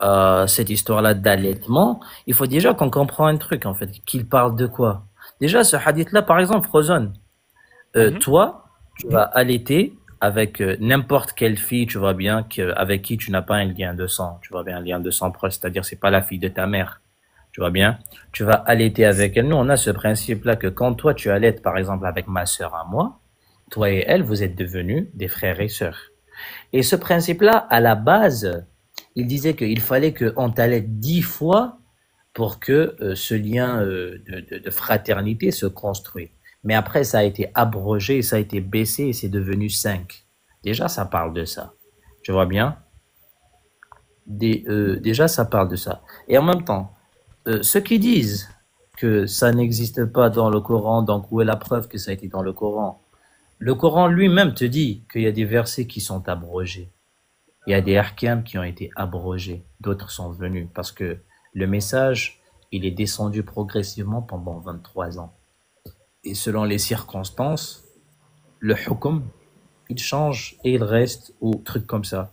à cette histoire-là d'allaitement, il faut déjà qu'on comprenne un truc, en fait, qu'il parle de quoi. Déjà, ce hadith-là, par exemple, Frozone, toi, tu vas allaiter avec n'importe quelle fille, tu vois bien, avec qui tu n'as pas un lien de sang, tu vois bien, un lien de sang proche, c'est-à-dire c'est pas la fille de ta mère, tu vois bien, tu vas allaiter avec elle. Nous, on a ce principe-là que quand toi, tu allaites, par exemple, avec ma sœur à moi, toi et elle, vous êtes devenus des frères et sœurs. Et ce principe-là, à la base, il disait qu'il fallait qu'on t'allaite 10 fois pour que ce lien de fraternité se construise. Mais après, ça a été abrogé, ça a été baissé et c'est devenu 5. Déjà, ça parle de ça. Tu vois bien? Déjà, ça parle de ça. Et en même temps, ceux qui disent que ça n'existe pas dans le Coran, donc où est la preuve que ça a été dans le Coran? Le Coran lui-même te dit qu'il y a des versets qui sont abrogés. Il y a des ahkam qui ont été abrogés. D'autres sont venus parce que le message, il est descendu progressivement pendant 23 ans. Et selon les circonstances, le hukm, il change et il reste ou truc comme ça.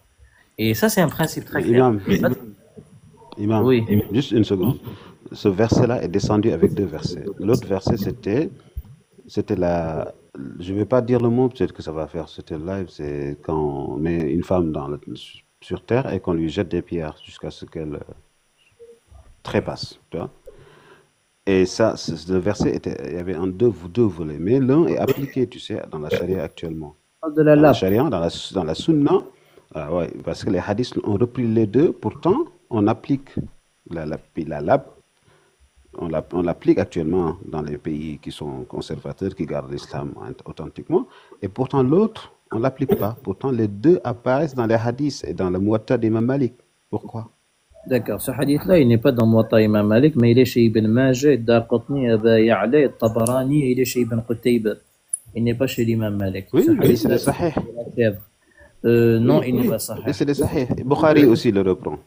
Et ça, c'est un principe très clair. Imam, Imam, Oui. juste une seconde. Ce verset-là est descendu avec deux versets. L'autre verset, c'était la. Je ne vais pas dire le mot, peut-être que ça va faire. C'était live, c'est quand on met une femme sur terre et qu'on lui jette des pierres jusqu'à ce qu'elle trépasse. Tu vois? Et ça, le verset il y avait deux volets. Mais l'un est appliqué, tu sais, dans la charia actuellement. De la Dans la lave. charia, dans la sunna, ouais, parce que les hadiths ont repris les deux, pourtant, on applique la lab, on l'applique actuellement dans les pays qui sont conservateurs, qui gardent l'islam authentiquement, et pourtant l'autre, on ne l'applique pas. Pourtant, les deux apparaissent dans les hadiths et dans le Muwatta d'Imam Malik. Pourquoi? D'accord. Ce hadith-là, il n'est pas dans Muwatta Imam Malik, mais il est chez Ibn Majah, Darqutni, Aba Ya'la, Tabarani, et il est chez Ibn Qutayba. Il n'est pas chez l'imam Malik. Oui, Ce mais c'est hadith-là, le Sahih. non, Oui, il n'est oui, pas et sahih. c'est le Sahih. Bukhari aussi le reprend.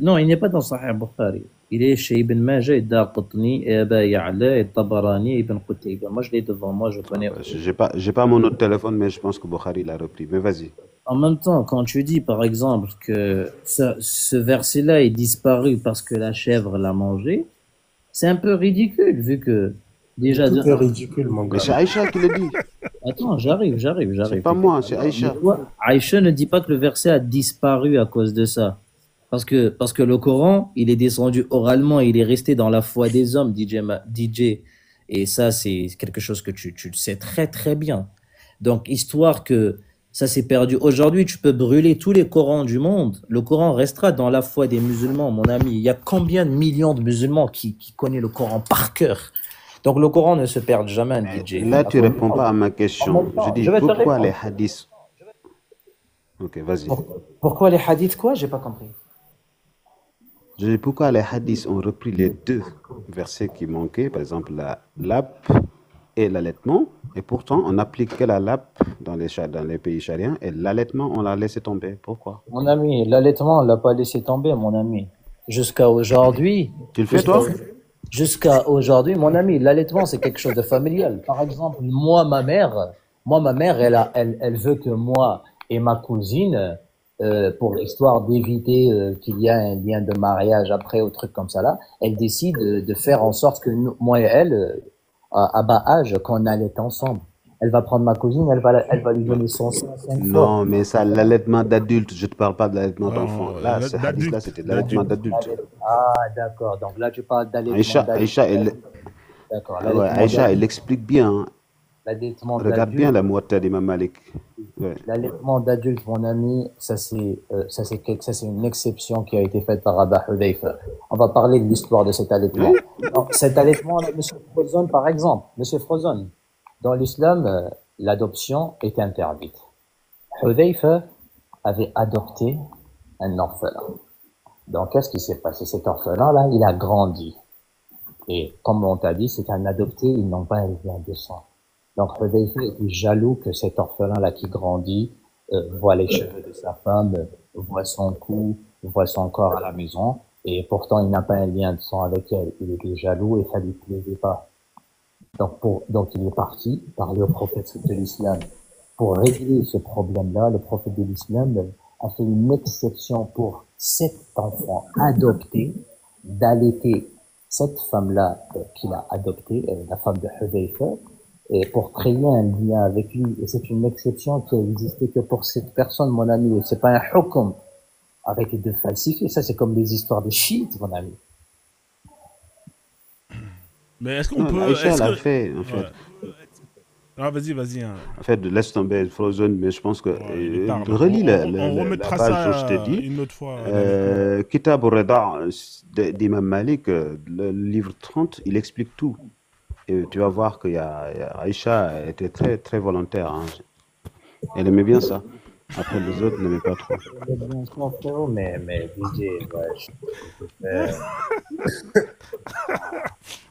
Non, il n'est pas dans Sahih Bukhari. Il est chez Ibn Majah, et Darqutni, et Aba Ya'la, et Tabarani, et Ibn Qutayba. Moi, je l'ai devant moi, je connais. J'ai pas mon autre téléphone, mais je pense que Bukhari l'a repris. Mais vas-y. En même temps, quand tu dis, par exemple, que ce verset-là est disparu parce que la chèvre l'a mangé, c'est un peu ridicule, vu que déjà... Tout est ridicule, mon Mais gars. c'est Aïcha qui le dit. Attends, j'arrive. C'est pas moi, c'est Aïcha. Aïcha ne dit pas que le verset a disparu à cause de ça. Parce que le Coran, il est descendu oralement, il est resté dans la foi des hommes, DJ. Et ça, c'est quelque chose que tu le sais très très bien. Donc, histoire que ça s'est perdu. Aujourd'hui, tu peux brûler tous les Corans du monde. Le Coran restera dans la foi des musulmans, mon ami. Il y a combien de millions de musulmans qui connaissent le Coran par cœur? Donc, le Coran ne se perd jamais, DJ. Là, tu réponds pas à ma question. Je dis, Je vais te pourquoi répondre. les hadiths... Ok, vas-y. Pourquoi les hadiths, quoi? J'ai pas compris. Je dis, pourquoi les hadiths ont repris les deux versets qui manquaient, par exemple la lap et l'allaitement, et pourtant on n'applique que la lap dans les pays chariens, et l'allaitement, on l'a laissé tomber. Pourquoi? Mon ami, l'allaitement, on l'a pas laissé tomber, mon ami. Jusqu'à aujourd'hui. Tu le fais, toi? Jusqu'à aujourd'hui, mon ami, l'allaitement, c'est quelque chose de familial. Par exemple, moi, ma mère, elle veut que moi et ma cousine, pour histoire d'éviter qu'il y ait un lien de mariage après ou truc comme ça là, elle décide de faire en sorte que moi et elle, à bas âge, qu'on allaite ensemble. Elle va prendre ma cousine, elle va lui donner son sein 5 fois. Non, mais ça, l'allaitement d'adulte, je ne te parle pas de l'allaitement Non, d'enfant. Là, ce d'adulte. hadith-là, c'était de l'allaitement d'adulte. Ah, d'accord. Donc là, tu parles d'allaitement d'adulte. Aïcha, D'accord. Aïcha, elle explique bien. Hein. L'allaitement Regarde bien la Muwatta d'Imam Malik. Ouais. L'allaitement d'adulte, mon ami, ça c'est une exception qui a été faite par Abba Hudayfa. On va parler de l'histoire de cet allaitement. Alors, cet allaitement, Monsieur Frozon, par exemple, Monsieur Frozon, dans l'islam, l'adoption est interdite. Hudayfa avait adopté un orphelin. Donc, qu'est-ce qui s'est passé? Cet orphelin-là, il a grandi. Et comme on t'a dit, c'est un adopté, ils n'ont pas élevé un descendant. Donc, Hudayfa était jaloux que cet orphelin-là qui grandit voit les cheveux de sa femme, voit son cou, voit son corps à la maison, et pourtant il n'a pas un lien de sang avec elle. Il était jaloux et ça lui plaisait pas. Donc il est parti parler au prophète de l'islam. Pour régler ce problème-là, le prophète de l'islam a fait une exception pour cet enfant adopté, d'allaiter cette femme-là qu'il a adoptée, la femme de Hudayfa, et pour créer un lien avec lui. Et c'est une exception qui a existé que pour cette personne, mon ami. C'est pas un hukm. Arrêtez de falsifier. Ça, c'est comme les histoires des chiites, mon ami. Mais est-ce qu'on Non, peut... Aïcha est-ce l'a que- fait, en fait. Ouais. Ah, vas-y. Hein. En fait, laisse tomber Frozen, mais je pense que... Ouais, il est tard, là. relis On la remettra page ça où je t'ai dit. une autre fois. avec Kitab al-Rida d'Imam Malik, le livre 30, il explique tout. Et tu vas voir qu'il y a Aïcha était très, très volontaire. Hein. Elle aimait bien ça. Après, les autres n'aimaient pas trop. Mais DJ,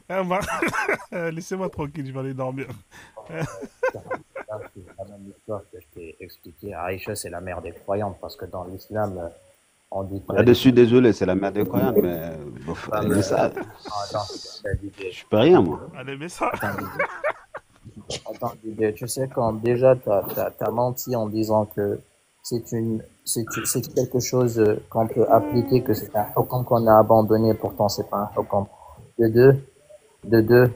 Ah, laissez-moi tranquille, je vais aller dormir. c'est la même histoire que je t'ai expliqué. Aïcha, c'est la mère des croyantes, parce que dans l'islam, on dit que... Là-dessus, désolé, c'est la mère des croyantes, mais bof, elle aimait ça. Je peux rien, moi. Allez, mais ça. Attends, Didier, tu sais, quand déjà t'as menti en disant que c'est quelque chose qu'on peut appliquer, que c'est un hukm qu'on a abandonné, pourtant c'est pas un hukm. De deux,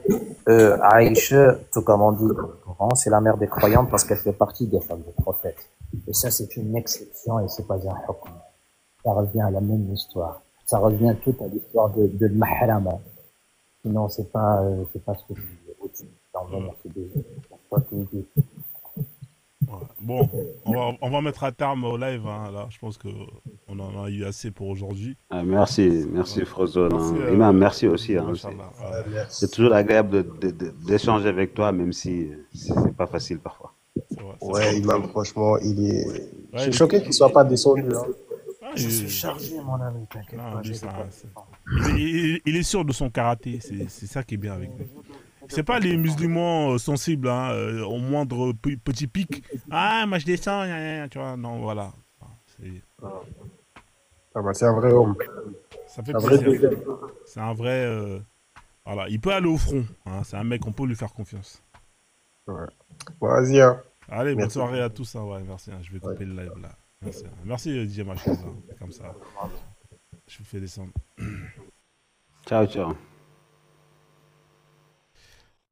Aïcha, tout comme on dit dans le Coran, c'est la mère des croyants parce qu'elle fait partie des femmes du prophète. Et ça, c'est une exception et c'est pas un hukm. Ça revient à la même histoire. Ça revient tout à l'histoire de l'mahrama. Sinon, c'est pas ce que tu dis. Au-dessus. C'est pas tout dit. Ouais. Bon, on va mettre un terme au live, hein, là. Je pense qu'on en a eu assez pour aujourd'hui. Ah, merci Ouais. Frozone. Merci, Imam, merci aussi. Hein, Machallah. Ouais. Merci. c'est toujours agréable d'échanger avec toi, même si c'est pas facile parfois. C'est vrai, c'est Ouais, vrai. Imam, franchement, il est. Ouais, Je suis il choqué est- qu'il soit pas descendu. Hein. Ah, Je il- suis chargé, mon ami, t'inquiète non, pas, lui, j'ai ça- des pas. il est sûr de son karaté. C'est ça qui est bien avec lui. C'est pas les musulmans sensibles, hein, au moindre petit pic. Ah, moi je descends, gna, gna, gna, tu vois. Non, voilà. C'est- Ah bah, c'est un vrai homme. Ça fait Un vrai plaisir. délire. C'est un vrai. Voilà, il peut aller au front. Hein, c'est un mec, on peut lui faire confiance. Ouais. Bon, vas-y, hein. Allez, bonne Merci. soirée à tous. Hein, ouais, merci. Hein, je vais couper le live là. Merci. Hein. Merci, DJ Machine. Hein, comme ça. Je vous fais descendre. Ciao, ciao.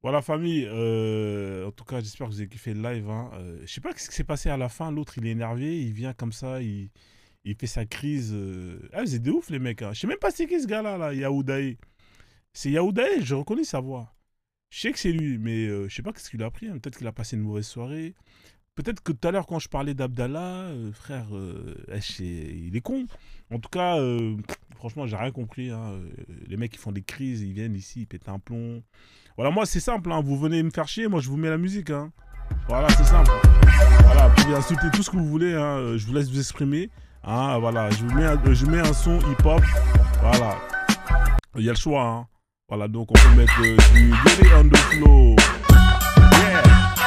Voilà, famille. En tout cas, j'espère que vous avez kiffé le live. Hein. Je sais pas ce qui s'est passé à la fin. L'autre, il est énervé. Il vient comme ça. Il fait sa crise. Ah, c'est de ouf, les mecs. Hein. Je sais même pas c'est qui ce gars-là, là, Yaoudaï. C'est Yaoudaï, je reconnais sa voix. Je sais que c'est lui, mais je sais pas ce qu'il a pris. Hein. Peut-être qu'il a passé une mauvaise soirée. Peut-être que tout à l'heure, quand je parlais d'Abdallah, frère, il est con. En tout cas, franchement, j'ai rien compris. Hein. Les mecs, ils font des crises, ils viennent ici, ils pètent un plomb. Voilà, moi, c'est simple. Hein. Vous venez me faire chier, moi, je vous mets la musique. Hein. Voilà, c'est simple. Voilà, vous pouvez insulter tout ce que vous voulez. Hein. Je vous laisse vous exprimer. Hein. Voilà, je mets un son hip-hop. Voilà. Il y a le choix. Hein. Voilà, donc on peut mettre du Get It on the Flow. Yeah.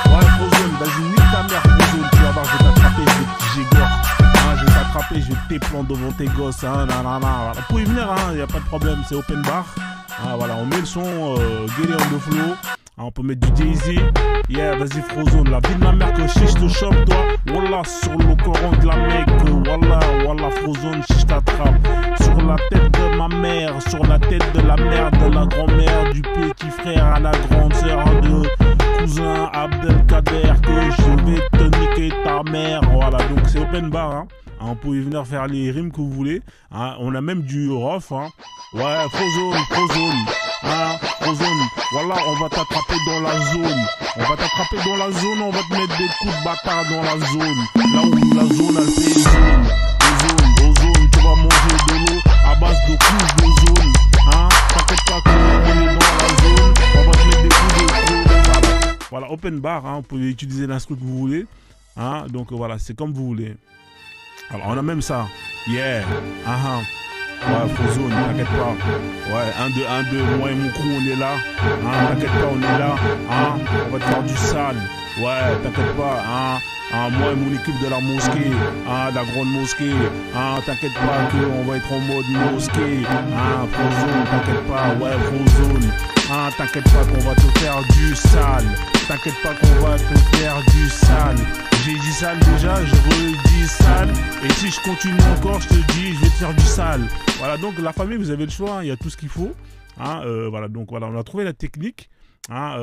Ouais, Frozone, vas-y, nique ta mère, Frozone. Tu vas voir, je vais t'attraper, je vais te gégor. Hein, je vais t'attraper, je vais t'éplan devant tes gosses. Hein, nanana. Voilà. Vous pouvez venir, il n'y a pas de problème, c'est open bar. Hein, voilà, on met le son Get It on the Flow. Hein, on peut mettre du Jay-Z. Yeah, vas-y, Frozone. La vie de ma mère que je te chope, toi. Wallah, sur le Coran de la Mecque. Wallah, Frozone, si je t'attrape. Sur la tête de ma mère, sur la tête de la mère, de la grand-mère, du petit frère à la grande sœur de cousin Abdelkader, que je vais te niquer ta mère. Voilà, donc c'est open bar. Hein. Hein, vous pouvez venir faire les rimes que vous voulez. Hein. On a même du rough. Hein. Ouais, Frozone. Hein, Frozone. Voilà, on va t'attraper dans la zone. On va t'attraper dans la zone, on va te mettre des coups de bâtard dans la zone. Là où la zone, elle fait zone. Ozone, tu vas manger de l'eau à base de couches d'ozone. Hein, t'inquiète pas qu'on est dans la zone, on va te mettre des coups de chrome. Voilà, open bar, hein, vous pouvez utiliser l'instru que vous voulez. Hein, donc voilà, c'est comme vous voulez. Alors on a même ça. Yeah. Ouais, Frozone, t'inquiète pas. Ouais, 1, 2, 1, 2, moi et mon crew, on est là. Hein, t'inquiète pas, on est là. Hein, on va te faire du sale. Ouais, t'inquiète pas. Hein, moi et mon équipe de la mosquée. Hein, de la grande mosquée. Hein, t'inquiète pas qu'on va être en mode mosquée. Hein, Frozone, t'inquiète pas. Ouais, Frozone. Hein, t'inquiète pas qu'on va te faire du sale. T'inquiète pas qu'on va te faire du sale. J'ai dit sale déjà, je redis sale. Et si je continue encore, je te dis, je vais te faire du sale. Voilà, donc la famille, vous avez le choix, hein, il y a tout ce qu'il faut. Hein, voilà, donc voilà, on a trouvé la technique hein,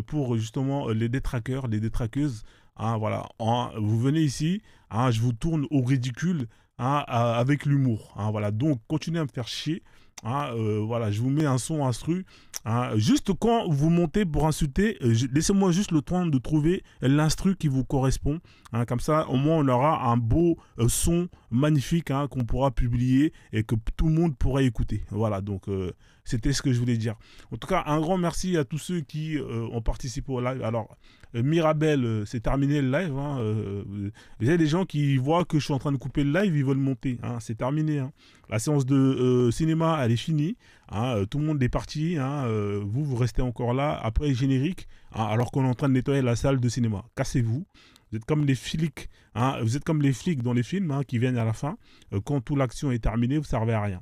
pour justement les détraqueurs, les détraqueuses. Hein, voilà, vous venez ici, hein, je vous tourne au ridicule hein, avec l'humour. Hein, voilà, donc continuez à me faire chier. Hein, voilà, je vous mets un son instru. Hein, juste quand vous montez pour insulter, laissez-moi juste le temps de trouver l'instru qui vous correspond. Hein, comme ça, au moins, on aura un beau son magnifique hein, qu'on pourra publier et que tout le monde pourra écouter. Voilà, donc c'était ce que je voulais dire. En tout cas, un grand merci à tous ceux qui ont participé au live. Alors, Mirabel, c'est terminé le live. Hein, il y a des gens qui voient que je suis en train de couper le live, ils veulent monter. Hein, c'est terminé. Hein. La séance de cinéma, elle est finie. Hein, tout le monde est parti. Hein, vous restez encore là après le générique, hein, alors qu'on est en train de nettoyer la salle de cinéma. Cassez-vous. Vous êtes comme les flics. Hein, vous êtes comme les flics dans les films hein, qui viennent à la fin. Quand toute l'action est terminée, vous ne servez à rien.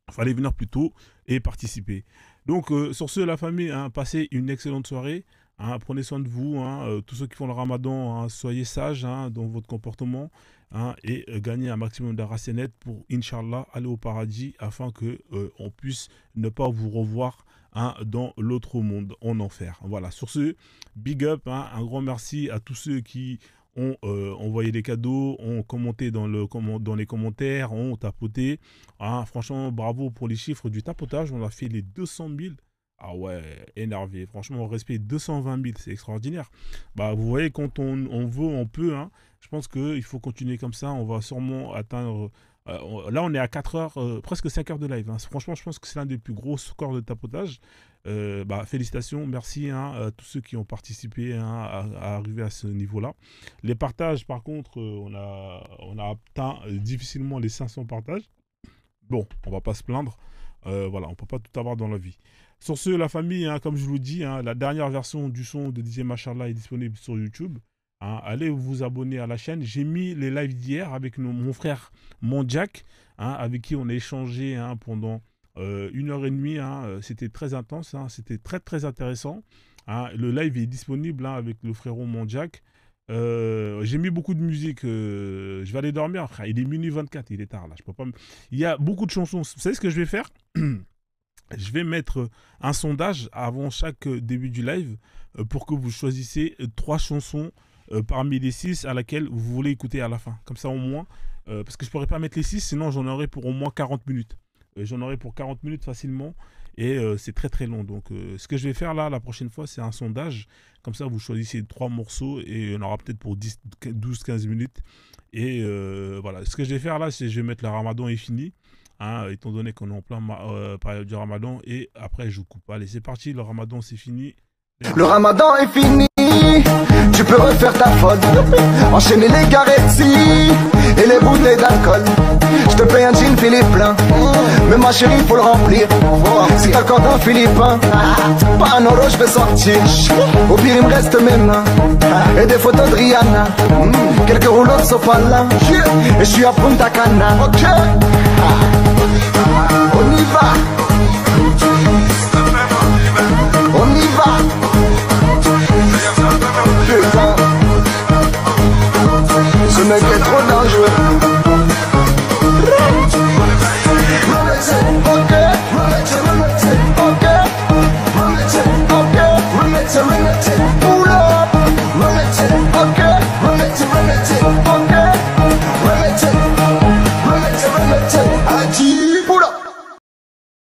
Il fallait venir plus tôt et participer. Donc, sur ce, la famille, hein, passez une excellente soirée. Hein, prenez soin de vous, hein, tous ceux qui font le ramadan, hein, soyez sages hein, dans votre comportement hein, et gagnez un maximum d'arasénet pour, Inch'Allah, aller au paradis afin que on puisse ne pas vous revoir hein, dans l'autre monde, en enfer. Voilà, sur ce, big up, hein, un grand merci à tous ceux qui ont envoyé des cadeaux, ont commenté dans les commentaires, ont tapoté. Hein, franchement, bravo pour les chiffres du tapotage, on a fait les 200 000. Ah ouais, énervé. Franchement, on respecte 220 000, c'est extraordinaire. Bah, vous voyez, quand on veut, on peut. Hein. Je pense qu'il faut continuer comme ça. On va sûrement atteindre... là, on est à 4 heures, presque 5 heures de live. Hein. Franchement, je pense que c'est l'un des plus gros scores de tapotage. Bah, félicitations, merci hein, à tous ceux qui ont participé hein, à arriver à ce niveau-là. Les partages, par contre, on a atteint difficilement les 500 partages. Bon, on va pas se plaindre. Voilà, on peut pas tout avoir dans la vie. Sur ce, la famille, hein, comme je vous dis, hein, la dernière version du son de DJ Machallah est disponible sur YouTube. Hein, allez vous abonner à la chaîne. J'ai mis les lives d'hier avec mon frère Mondjak, hein, avec qui on a échangé hein, pendant 1h30. Hein, c'était très intense, hein, c'était très très intéressant. Hein, le live est disponible hein, avec le frérot Mondjak. J'ai mis beaucoup de musique. Je vais aller dormir, frère. Il est minuit 24, il est tard là. Je peux pas. Il y a beaucoup de chansons. Vous savez ce que je vais faire? Je vais mettre un sondage avant chaque début du live pour que vous choisissez 3 chansons parmi les 6 à laquelle vous voulez écouter à la fin. Comme ça au moins, parce que je ne pourrais pas mettre les 6, sinon j'en aurai pour au moins 40 minutes. J'en aurai pour 40 minutes facilement et c'est très très long. Donc ce que je vais faire là la prochaine fois, c'est un sondage. Comme ça vous choisissez 3 morceaux et il y en aura peut-être pour 12-15 minutes. Et voilà, ce que je vais faire là, c'est je vais mettre le ramadan est fini. Hein, étant donné qu'on est en plein période du ramadan et après je coupe. Allez c'est parti, le ramadan c'est fini. Le ramadan est fini, tu peux refaire ta faute, enchaîner les caresses et les bouteilles d'alcool. Je te paye un jean Philippe plein, mais ma chérie faut le remplir. Si t'accordes un philippin, pas un euro je vais sortir. Au pire il me reste mes mains et des photos de Rihanna, quelques rouleaux de sopalin et je suis à Punta Cana. On y va.